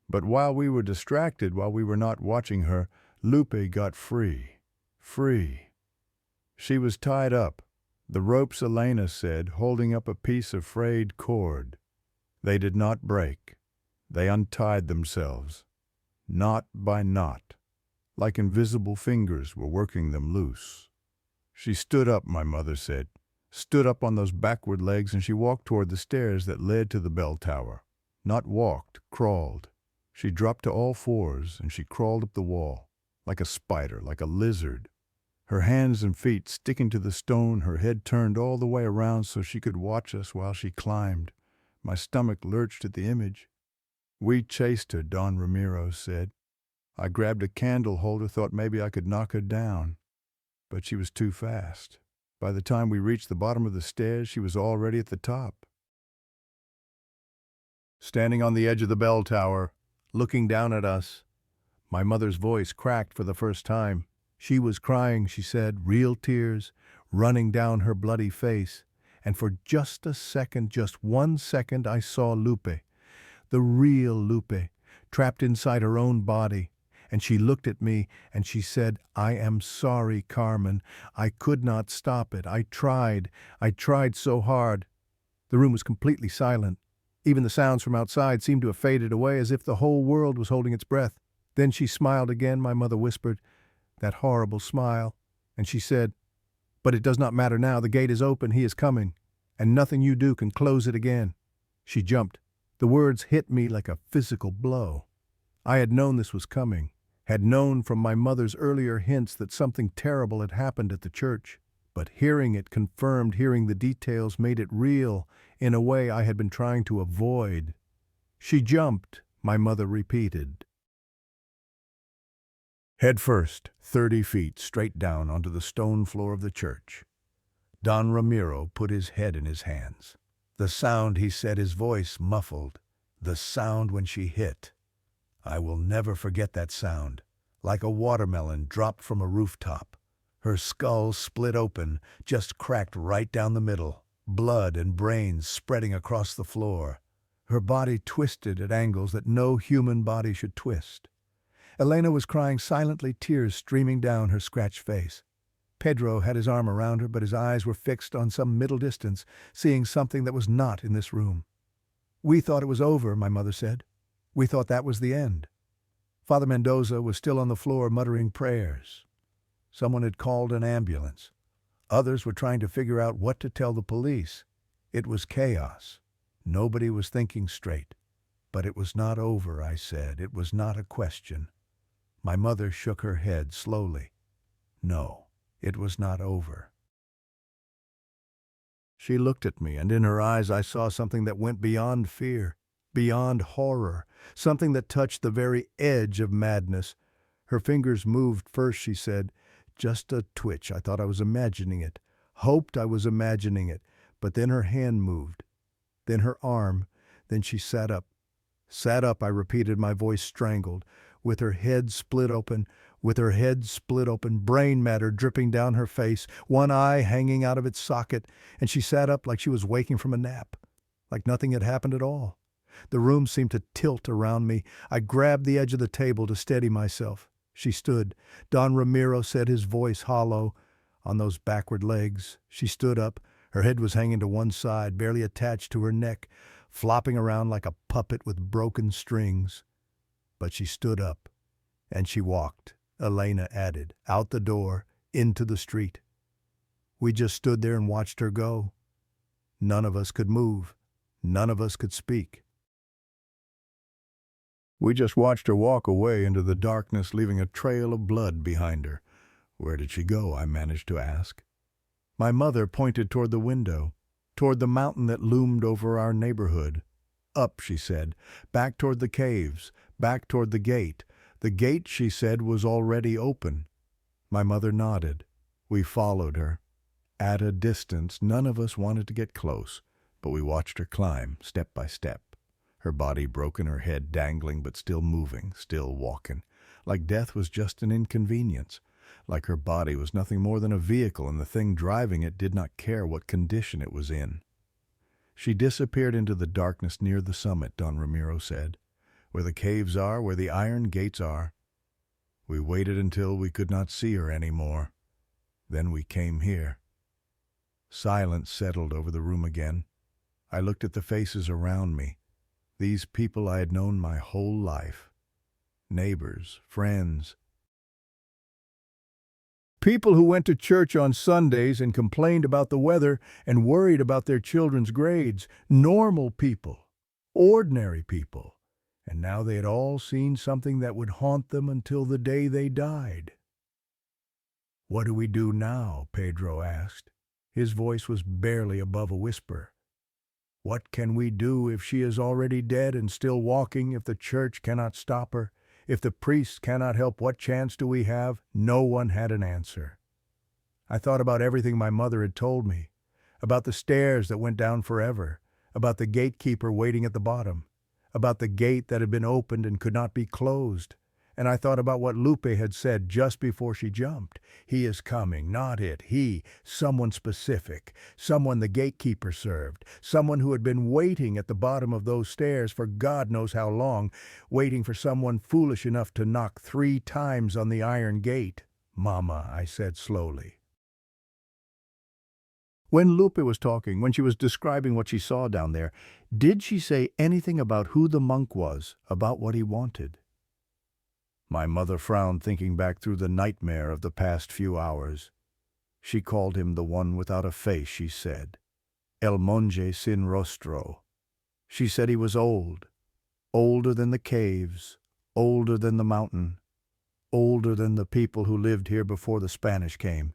But while we were distracted, while we were not watching her, Lupe got free. Free. She was tied up. The ropes, Elena said, holding up a piece of frayed cord. They did not break. They untied themselves. Knot by knot. Like invisible fingers were working them loose. She stood up, my mother said. Stood up on those backward legs, and she walked toward the stairs that led to the bell tower. Not walked, crawled. She dropped to all fours, and she crawled up the wall, like a spider, like a lizard. Her hands and feet sticking to the stone, her head turned all the way around so she could watch us while she climbed. My stomach lurched at the image. We chased her, Don Ramiro said. I grabbed a candle holder, thought maybe I could knock her down. But she was too fast. By the time we reached the bottom of the stairs, she was already at the top. Standing on the edge of the bell tower, looking down at us, my mother's voice cracked for the first time. She was crying, she said, real tears running down her bloody face. And for just a second, just 1 second, I saw Lupe, the real Lupe, trapped inside her own body. And she looked at me and she said, I am sorry, Carmen. I could not stop it. I tried so hard. The room was completely silent. Even the sounds from outside seemed to have faded away, as if the whole world was holding its breath. Then she smiled again, my mother whispered, that horrible smile, and she said, but it does not matter now. The gate is open. He is coming, and nothing you do can close it again. She jumped. The words hit me like a physical blow. I had known this was coming, had known from my mother's earlier hints that something terrible had happened at the church, but hearing it confirmed, hearing the details made it real in a way I had been trying to avoid. She jumped, my mother repeated. Head first, 30 feet straight down onto the stone floor of the church. Don Ramiro put his head in his hands. The sound, he said, his voice muffled. The sound when she hit. I will never forget that sound, like a watermelon dropped from a rooftop. Her skull split open, just cracked right down the middle, blood and brains spreading across the floor. Her body twisted at angles that no human body should twist. Elena was crying silently, tears streaming down her scratched face. Pedro had his arm around her, but his eyes were fixed on some middle distance, seeing something that was not in this room. We thought it was over, my mother said. We thought that was the end. Father Mendoza was still on the floor muttering prayers. Someone had called an ambulance. Others were trying to figure out what to tell the police. It was chaos. Nobody was thinking straight. But it was not over, I said. It was not a question. My mother shook her head slowly. No, it was not over. She looked at me, and in her eyes I saw something that went beyond fear, beyond horror, something that touched the very edge of madness. Her fingers moved first, she said. Just a twitch. I thought I was imagining it. Hoped I was imagining it. But then her hand moved. Then her arm. Then she sat up. Sat up, I repeated, my voice strangled, with her head split open, brain matter dripping down her face, one eye hanging out of its socket, and she sat up like she was waking from a nap, like nothing had happened at all. The room seemed to tilt around me. I grabbed the edge of the table to steady myself. She stood. Don Ramiro said, his voice hollow, on those backward legs. She stood up. Her head was hanging to one side, barely attached to her neck, flopping around like a puppet with broken strings. But she stood up, and she walked, Elena added, out the door, into the street. We just stood there and watched her go. None of us could move. None of us could speak. We just watched her walk away into the darkness, leaving a trail of blood behind her. Where did she go? I managed to ask. My mother pointed toward the window, toward the mountain that loomed over our neighborhood. Up, she said, back toward the caves, back toward the gate. The gate, she said, was already open. My mother nodded. We followed her. At a distance, none of us wanted to get close, but we watched her climb, step by step. Her body broken, her head dangling, but still moving, still walking, like death was just an inconvenience, like her body was nothing more than a vehicle and the thing driving it did not care what condition it was in. She disappeared into the darkness near the summit, Don Ramiro said, where the caves are, where the iron gates are. We waited until we could not see her any more. Then we came here. Silence settled over the room again. I looked at the faces around me. These people I had known my whole life. Neighbors, friends. People who went to church on Sundays and complained about the weather and worried about their children's grades. Normal people. Ordinary people. And now they had all seen something that would haunt them until the day they died. What do we do now? Pedro asked. His voice was barely above a whisper. What can we do if she is already dead and still walking, if the church cannot stop her? If the priest cannot help, what chance do we have? No one had an answer. I thought about everything my mother had told me, about the stairs that went down forever, about the gatekeeper waiting at the bottom, about the gate that had been opened and could not be closed. And I thought about what Lupe had said just before she jumped. He is coming, not it, he, someone specific, someone the gatekeeper served, someone who had been waiting at the bottom of those stairs for God knows how long, waiting for someone foolish enough to knock 3 times on the iron gate. Mama, I said slowly. When Lupe was talking, when she was describing what she saw down there, did she say anything about who the monk was, about what he wanted? My mother frowned, thinking back through the nightmare of the past few hours. She called him the one without a face, she said. El monje sin rostro. She said he was old, older than the caves, older than the mountain, older than the people who lived here before the Spanish came.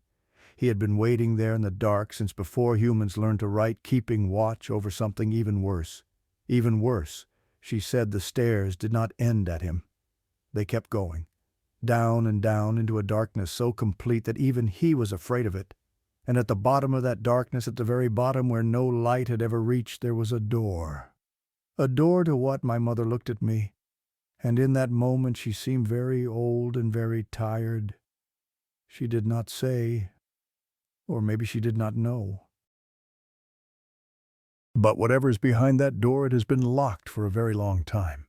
He had been waiting there in the dark since before humans learned to write, keeping watch over something even worse. Even worse, she said the stairs did not end at him. They kept going, down and down into a darkness so complete that even he was afraid of it. And at the bottom of that darkness, at the very bottom where no light had ever reached, there was a door. A door to what? My mother looked at me, and in that moment she seemed very old and very tired. She did not say, or maybe she did not know. But whatever's behind that door, it has been locked for a very long time.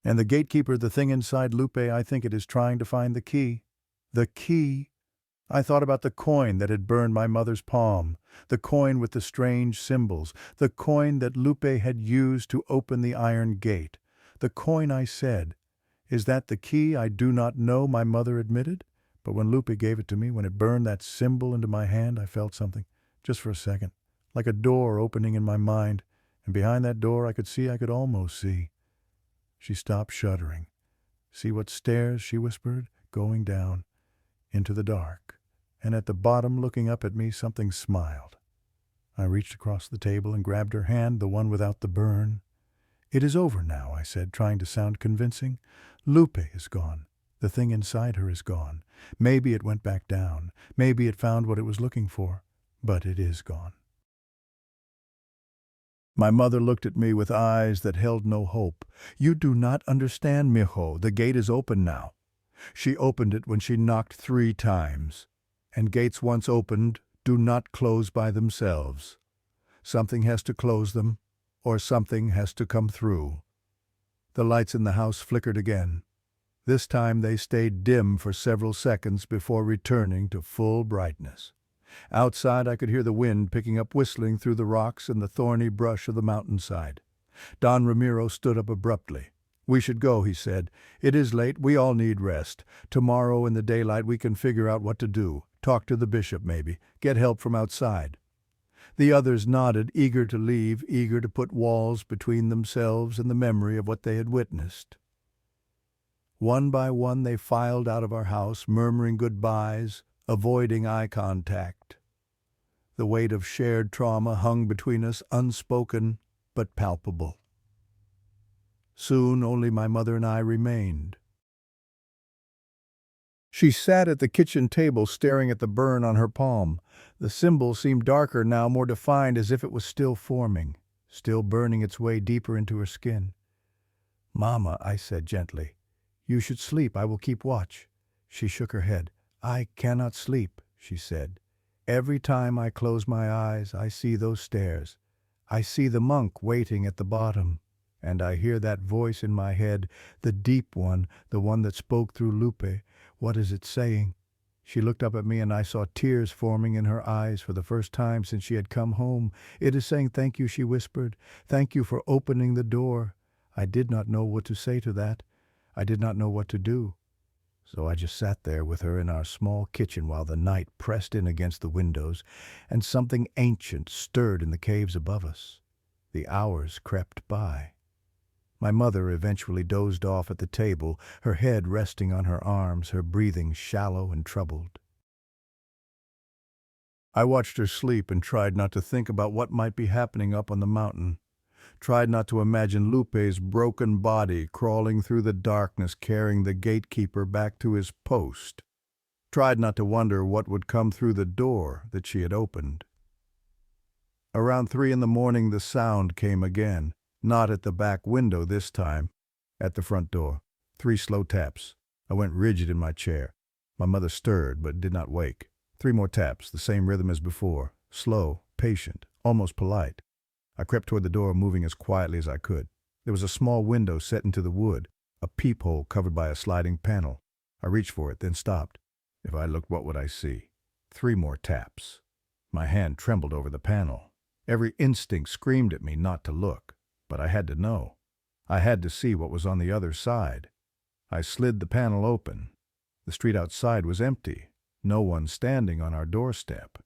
And the gatekeeper, the thing inside Lupe, I think it is trying to find the key. The key. I thought about the coin that had burned my mother's palm, the coin with the strange symbols, the coin that Lupe had used to open the iron gate. The coin, I said, Is that the key? I do not know, my mother admitted. But when Lupe gave it to me, when it burned that symbol into my hand, I felt something, just for a second, like a door opening in my mind, and behind that door I could almost see. She stopped shuddering. See what stairs, she whispered, going down, into the dark. And at the bottom, looking up at me, something smiled. I reached across the table and grabbed her hand, the one without the burn. It is over now, I said, trying to sound convincing. Lupe is gone. The thing inside her is gone. Maybe it went back down. Maybe it found what it was looking for. But it is gone. My mother looked at me with eyes that held no hope. You do not understand, mijo. The gate is open now. She opened it when she knocked 3 times. And gates once opened do not close by themselves. Something has to close them, or something has to come through. The lights in the house flickered again. This time they stayed dim for several seconds before returning to full brightness. Outside I could hear the wind picking up whistling through the rocks and the thorny brush of the mountainside. Don Ramiro stood up abruptly. We should go, he said. It is late. We all need rest. Tomorrow in the daylight we can figure out what to do. Talk to the bishop, maybe. Get help from outside. The others nodded, eager to leave, eager to put walls between themselves and the memory of what they had witnessed. One by one they filed out of our house, murmuring goodbyes, avoiding eye contact. The weight of shared trauma hung between us, unspoken but palpable. Soon only my mother and I remained. She sat at the kitchen table staring at the burn on her palm. The symbol seemed darker now, more defined, as if it was still forming, still burning its way deeper into her skin. "Mama," I said gently, "you should sleep. I will keep watch." She shook her head. "I cannot sleep," she said. "Every time I close my eyes, I see those stairs. I see the monk waiting at the bottom. And I hear that voice in my head, the deep one, the one that spoke through Lupe. What is it saying?" She looked up at me and I saw tears forming in her eyes for the first time since she had come home. "It is saying thank you," she whispered. "Thank you for opening the door." I did not know what to say to that. I did not know what to do. So I just sat there with her in our small kitchen while the night pressed in against the windows and something ancient stirred in the caves above us. The hours crept by. My mother eventually dozed off at the table, her head resting on her arms, her breathing shallow and troubled. I watched her sleep and tried not to think about what might be happening up on the mountain. Tried not to imagine Lupe's broken body crawling through the darkness, carrying the gatekeeper back to his post. Tried not to wonder what would come through the door that she had opened. Around 3 in the morning the sound came again. Not at the back window this time, at the front door. 3 slow taps. I went rigid in my chair. My mother stirred, but did not wake. 3 more taps, the same rhythm as before. Slow, patient, almost polite. I crept toward the door, moving as quietly as I could. There was a small window set into the wood, a peephole covered by a sliding panel. I reached for it, then stopped. If I looked, what would I see? 3 more taps. My hand trembled over the panel. Every instinct screamed at me not to look. But I had to know. I had to see what was on the other side. I slid the panel open. The street outside was empty. No one standing on our doorstep.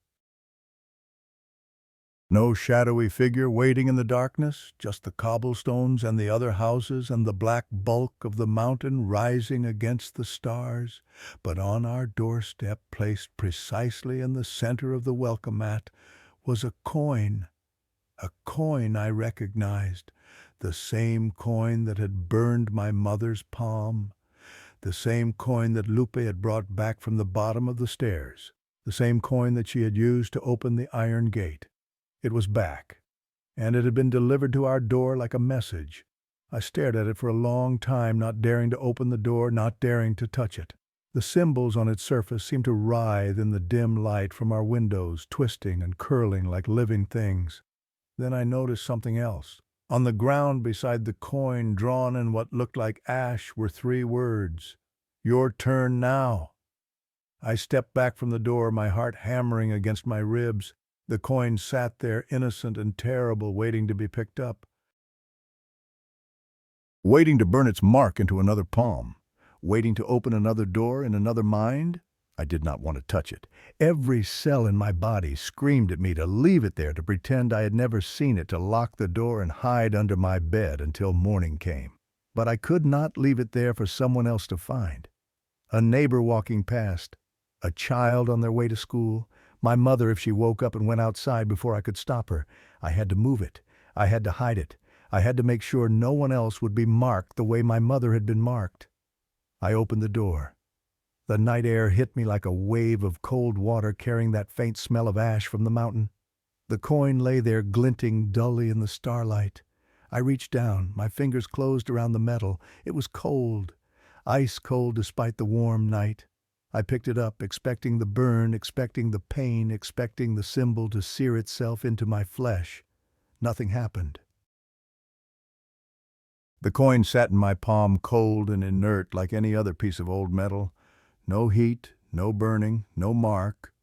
No shadowy figure waiting in the darkness, just the cobblestones and the other houses and the black bulk of the mountain rising against the stars. But on our doorstep, placed precisely in the center of the welcome mat, was a coin. A coin I recognized, the same coin that had burned my mother's palm, the same coin that Lupe had brought back from the bottom of the stairs, the same coin that she had used to open the iron gate. It was back, and it had been delivered to our door like a message. I stared at it for a long time, not daring to open the door, not daring to touch it. The symbols on its surface seemed to writhe in the dim light from our windows, twisting and curling like living things. Then I noticed something else. On the ground beside the coin, drawn in what looked like ash, were 3 words. "Your turn now." I stepped back from the door, my heart hammering against my ribs. The coin sat there, innocent and terrible, waiting to be picked up. waiting to burn its mark into another palm, waiting to open another door in another mind. I did not want to touch it. Every cell in my body screamed at me to leave it there, to pretend I had never seen it, to lock the door and hide under my bed until morning came. But I could not leave it there for someone else to find. A neighbor walking past, a child on their way to school, my mother if she woke up and went outside before I could stop her. I had to move it. I had to hide it. I had to make sure no one else would be marked the way my mother had been marked. I opened the door. The night air hit me like a wave of cold water carrying that faint smell of ash from the mountain. The coin lay there glinting dully in the starlight. I reached down, my fingers closed around the metal. It was cold, ice cold despite the warm night. I picked it up, expecting the burn, expecting the pain, expecting the symbol to sear itself into my flesh. Nothing happened. The coin sat in my palm cold and inert like any other piece of old metal. No heat, no burning, no mark.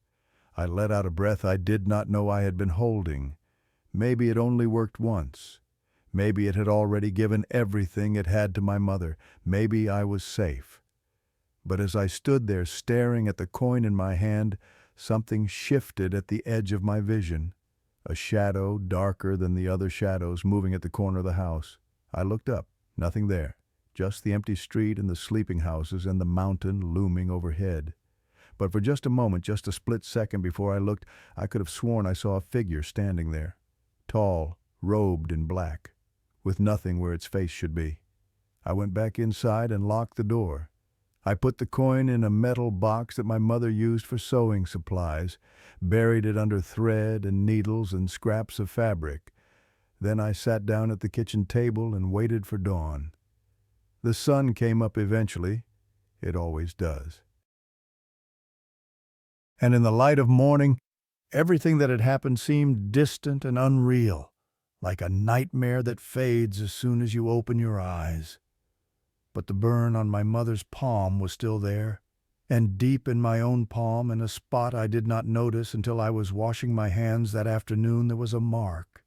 I let out a breath I did not know I had been holding. Maybe it only worked once. Maybe it had already given everything it had to my mother. Maybe I was safe. But as I stood there staring at the coin in my hand, something shifted at the edge of my vision. A shadow darker than the other shadows moving at the corner of the house. I looked up. Nothing there. Just the empty street and the sleeping houses and the mountain looming overhead. But for just a moment, just a split second before I looked, I could have sworn I saw a figure standing there. Tall, robed in black, with nothing where its face should be. I went back inside and locked the door. I put the coin in a metal box that my mother used for sewing supplies, buried it under thread and needles and scraps of fabric. Then I sat down at the kitchen table and waited for dawn. The sun came up eventually. It always does. And in the light of morning, everything that had happened seemed distant and unreal, like a nightmare that fades as soon as you open your eyes. But the burn on my mother's palm was still there, and deep in my own palm, in a spot I did not notice until I was washing my hands that afternoon, there was a mark,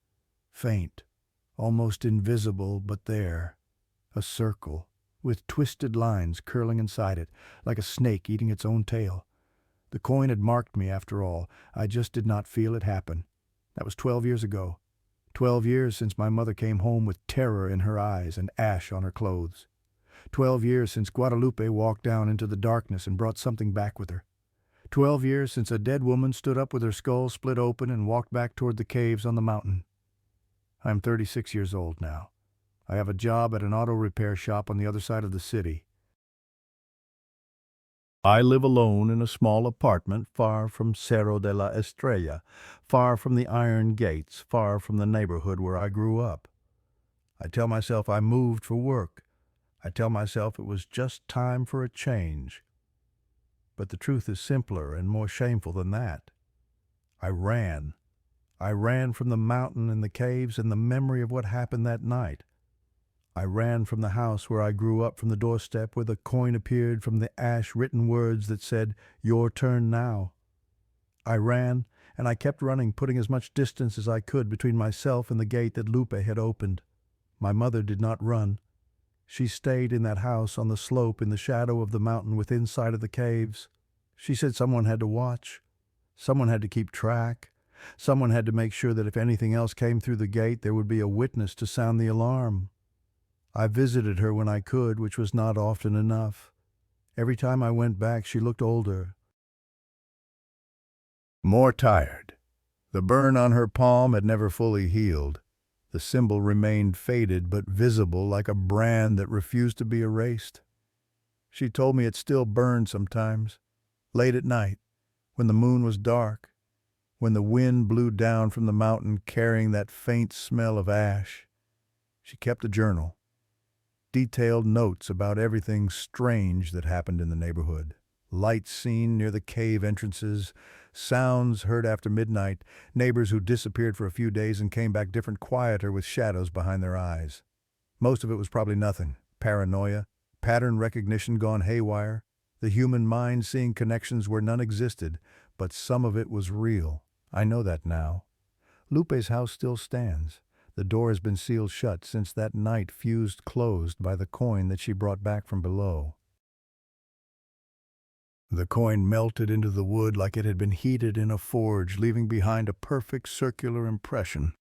faint, almost invisible, but there. A circle, with twisted lines curling inside it, like a snake eating its own tail. The coin had marked me after all. I just did not feel it happen. That was 12 years ago. 12 years since my mother came home with terror in her eyes and ash on her clothes. 12 years since Guadalupe walked down into the darkness and brought something back with her. 12 years since a dead woman stood up with her skull split open and walked back toward the caves on the mountain. I am 36 years old now. I have a job at an auto repair shop on the other side of the city. I live alone in a small apartment far from Cerro de la Estrella, far from the iron gates, far from the neighborhood where I grew up. I tell myself I moved for work. I tell myself it was just time for a change. But the truth is simpler and more shameful than that. I ran. I ran from the mountain and the caves and the memory of what happened that night. I ran from the house where I grew up, from the doorstep where the coin appeared, from the ash-written words that said, "Your turn now." I ran, and I kept running, putting as much distance as I could between myself and the gate that Lupe had opened. My mother did not run. She stayed in that house on the slope in the shadow of the mountain within sight of the caves. She said someone had to watch. Someone had to keep track. Someone had to make sure that if anything else came through the gate, there would be a witness to sound the alarm. I visited her when I could, which was not often enough. Every time I went back, she looked older, more tired. The burn on her palm had never fully healed. The symbol remained faded but visible, like a brand that refused to be erased. She told me it still burned sometimes, late at night, when the moon was dark, when the wind blew down from the mountain carrying that faint smell of ash. She kept a journal. Detailed notes about everything strange that happened in the neighborhood. Lights seen near the cave entrances, sounds heard after midnight, neighbors who disappeared for a few days and came back different, quieter, with shadows behind their eyes. Most of it was probably nothing. Paranoia, pattern recognition gone haywire, the human mind seeing connections where none existed, but some of it was real. I know that now. Lupe's house still stands. The door has been sealed shut since that night fused closed by the coin that she brought back from below. The coin melted into the wood like it had been heated in a forge, leaving behind a perfect circular impression,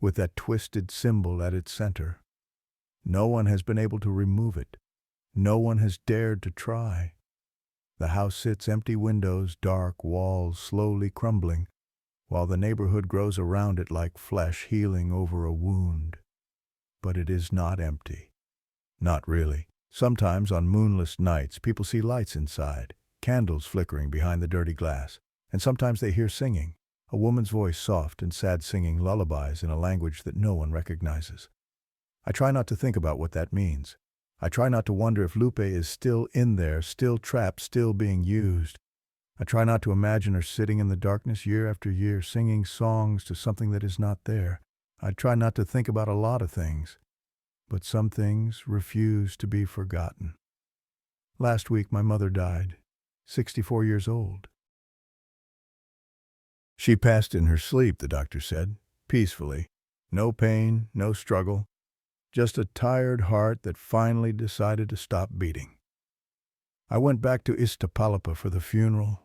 with that twisted symbol at its center. No one has been able to remove it. No one has dared to try. The house sits empty windows, dark walls slowly crumbling, while the neighborhood grows around it like flesh healing over a wound. But it is not empty. Not really. Sometimes on moonless nights, people see lights inside, candles flickering behind the dirty glass, and sometimes they hear singing, a woman's voice soft and sad singing lullabies in a language that no one recognizes. I try not to think about what that means. I try not to wonder if Lupe is still in there, still trapped, still being used. I try not to imagine her sitting in the darkness year after year, singing songs to something that is not there. I try not to think about a lot of things, but some things refuse to be forgotten. Last week my mother died, 64 years old. She passed in her sleep, the doctor said, peacefully. No pain, no struggle, just a tired heart that finally decided to stop beating. I went back to Iztapalapa for the funeral,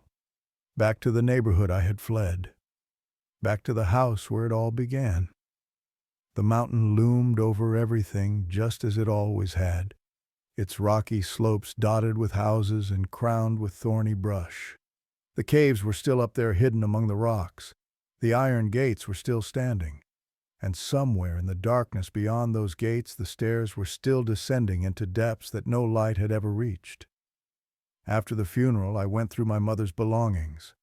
back to the neighborhood I had fled, back to the house where it all began. The mountain loomed over everything just as it always had, its rocky slopes dotted with houses and crowned with thorny brush. The caves were still up there hidden among the rocks. The iron gates were still standing. And somewhere in the darkness beyond those gates the stairs were still descending into depths that no light had ever reached. After the funeral I went through my mother's belongings.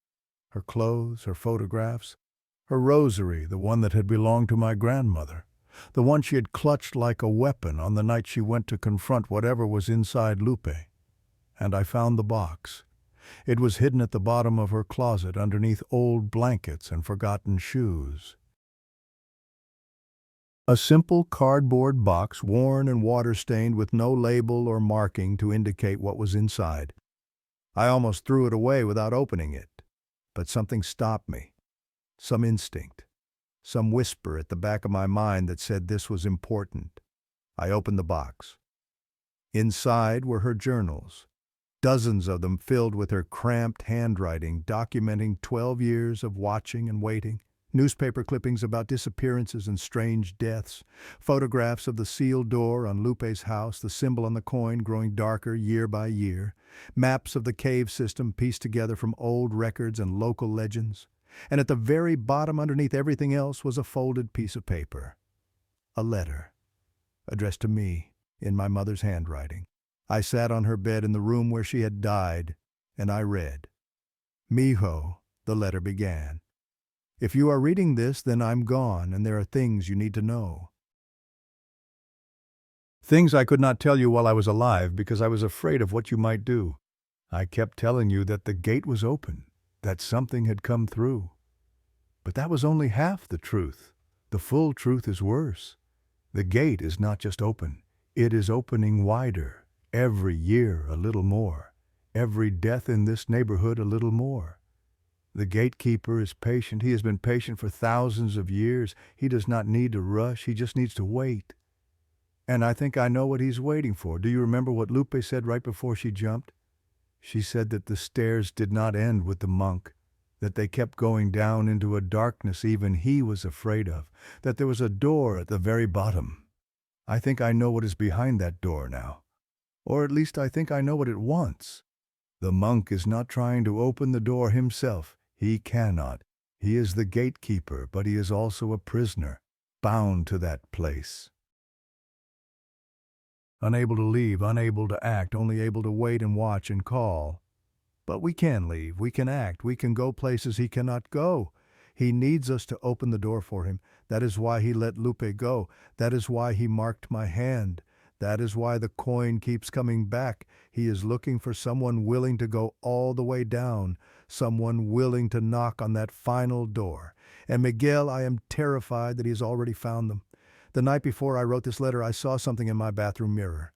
Her clothes, her photographs, her rosary, the one that had belonged to my grandmother, the one she had clutched like a weapon on the night she went to confront whatever was inside Lupe. And I found the box. It was hidden at the bottom of her closet underneath old blankets and forgotten shoes. A simple cardboard box, worn and water-stained with no label or marking to indicate what was inside. I almost threw it away without opening it, but something stopped me. Some instinct, some whisper at the back of my mind that said this was important. I opened the box. Inside were her journals, dozens of them filled with her cramped handwriting documenting 12 years of watching and waiting, newspaper clippings about disappearances and strange deaths, photographs of the sealed door on Lupe's house, the symbol on the coin growing darker year by year, maps of the cave system pieced together from old records and local legends, and at the very bottom underneath everything else was a folded piece of paper. A letter, addressed to me, in my mother's handwriting. I sat on her bed in the room where she had died, and I read. Mijo, the letter began. If you are reading this, then I'm gone, and there are things you need to know. Things I could not tell you while I was alive because I was afraid of what you might do. I kept telling you that the gate was open, that something had come through. But that was only half the truth. The full truth is worse. The gate is not just open. It is opening wider. Every year a little more. Every death in this neighborhood a little more. The gatekeeper is patient. He has been patient for thousands of years. He does not need to rush. He just needs to wait. And I think I know what he's waiting for. Do you remember what Lupe said right before she jumped? She said that the stairs did not end with the monk, that they kept going down into a darkness even he was afraid of, that there was a door at the very bottom. I think I know what is behind that door now. Or at least I think I know what it wants. The monk is not trying to open the door himself. He cannot. He is the gatekeeper, but he is also a prisoner, bound to that place. Unable to leave, unable to act, only able to wait and watch and call. But we can leave, we can act, we can go places he cannot go. He needs us to open the door for him. That is why he let Lupe go. That is why he marked my hand. That is why the coin keeps coming back. He is looking for someone willing to go all the way down, someone willing to knock on that final door. And Miguel, I am terrified that he has already found them. The night before I wrote this letter, I saw something in my bathroom mirror.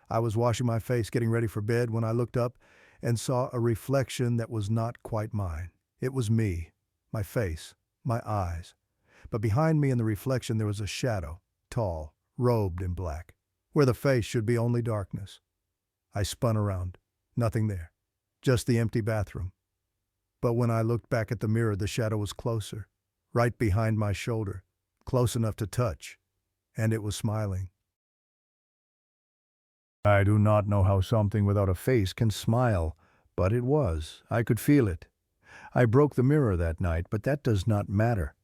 I was washing my face, getting ready for bed, when I looked up and saw a reflection that was not quite mine. It was me, my face, my eyes. but behind me in the reflection there was a shadow, tall, robed in black, where the face should be only darkness. I spun around. Nothing there. Just the empty bathroom. But when I looked back at the mirror, the shadow was closer, right behind my shoulder, close enough to touch, and it was smiling. I do not know how something without a face can smile, but it was. I could feel it. I broke the mirror that night, but that does not matter.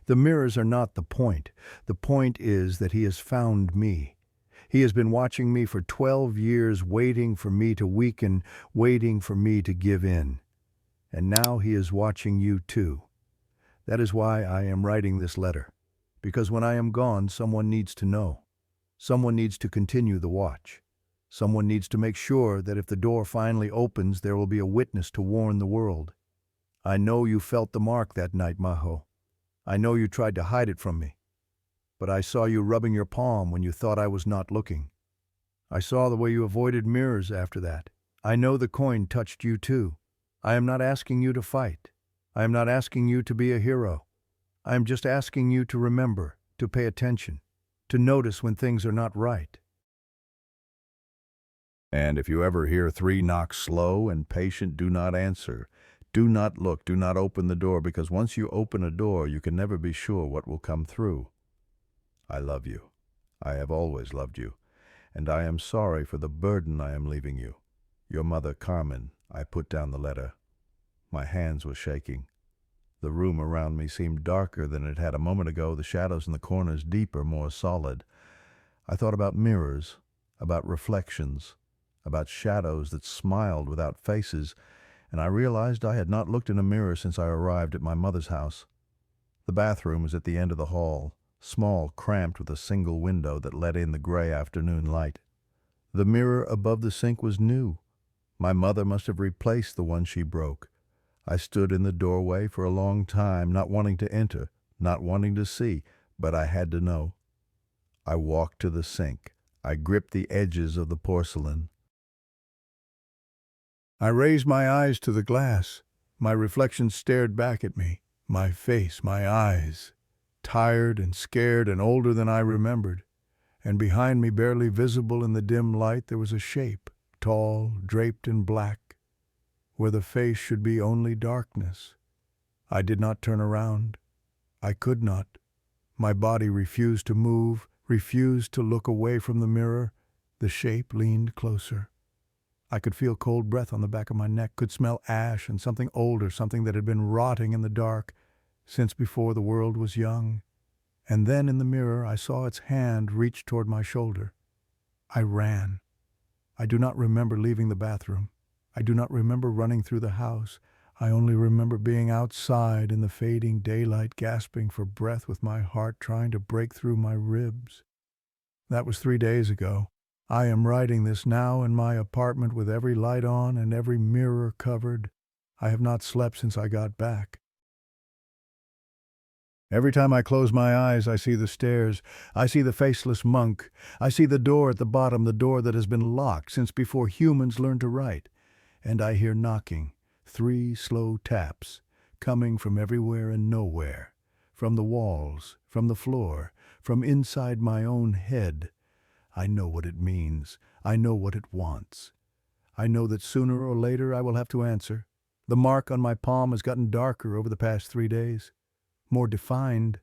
The mirrors are not the point. The point is that he has found me. He has been watching me for 12 years, waiting for me to weaken, waiting for me to give in. And now he is watching you too. That is why I am writing this letter. Because when I am gone, someone needs to know. Someone needs to continue the watch. Someone needs to make sure that if the door finally opens, there will be a witness to warn the world. I know you felt the mark that night, Maho. I know you tried to hide it from me. But I saw you rubbing your palm when you thought I was not looking. I saw the way you avoided mirrors after that. I know the coin touched you too. I am not asking you to fight. I am not asking you to be a hero. I am just asking you to remember, to pay attention, to notice when things are not right. And if you ever hear 3 knocks slow and patient, do not answer. Do not look, do not open the door, because once you open a door, you can never be sure what will come through. I love you. I have always loved you. And I am sorry for the burden I am leaving you. Your mother, Carmen. I put down the letter. My hands were shaking. The room around me seemed darker than it had a moment ago, the shadows in the corners deeper, more solid. I thought about mirrors, about reflections, about shadows that smiled without faces, and I realized I had not looked in a mirror since I arrived at my mother's house. The bathroom was at the end of the hall, small, cramped, with a single window that let in the gray afternoon light. The mirror above the sink was new. My mother must have replaced the one she broke. I stood in the doorway for a long time, not wanting to enter, not wanting to see, but I had to know. I walked to the sink. I gripped the edges of the porcelain. I raised my eyes to the glass. My reflection stared back at me. My face, my eyes. Tired and scared and older than I remembered. And behind me, barely visible in the dim light, there was a shape, tall, draped in black, where the face should be only darkness. I did not turn around. I could not. My body refused to move, refused to look away from the mirror. The shape leaned closer. I could feel cold breath on the back of my neck, could smell ash and something older, something that had been rotting in the dark since before the world was young. And then in the mirror I saw its hand reach toward my shoulder. I ran. I do not remember leaving the bathroom. I do not remember running through the house. I only remember being outside in the fading daylight, gasping for breath with my heart trying to break through my ribs. That was 3 days ago. I am writing this now in my apartment with every light on and every mirror covered. I have not slept since I got back. Every time I close my eyes, I see the stairs. I see the faceless monk. I see the door at the bottom, the door that has been locked since before humans learned to write. And I hear knocking, 3 slow taps, coming from everywhere and nowhere, from the walls, from the floor, from inside my own head. I know what it means. I know what it wants. I know that sooner or later I will have to answer. The mark on my palm has gotten darker over the past 3 days. More defined.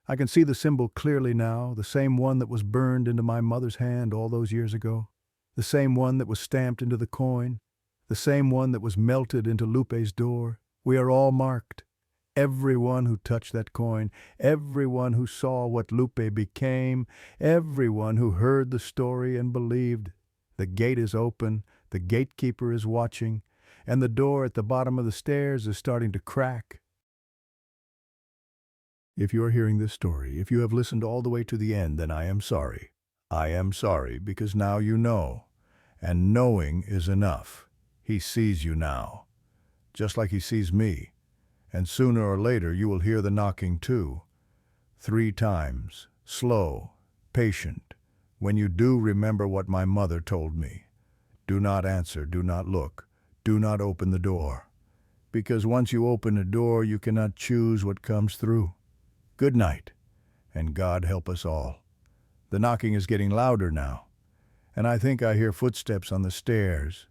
I can see the symbol clearly now, the same one that was burned into my mother's hand all those years ago, the same one that was stamped into the coin, the same one that was melted into Lupe's door. We are all marked. Everyone who touched that coin, everyone who saw what Lupe became, everyone who heard the story and believed. The gate is open, the gatekeeper is watching, and the door at the bottom of the stairs is starting to crack. If you are hearing this story, if you have listened all the way to the end, then I am sorry. I am sorry because now you know, and knowing is enough. He sees you now, just like he sees me. And sooner or later you will hear the knocking too. 3 times, slow, patient. When you do remember what my mother told me. Do not answer, do not look, do not open the door. Because once you open a door, you cannot choose what comes through. Good night, and God help us all. The knocking is getting louder now, and I think I hear footsteps on the stairs.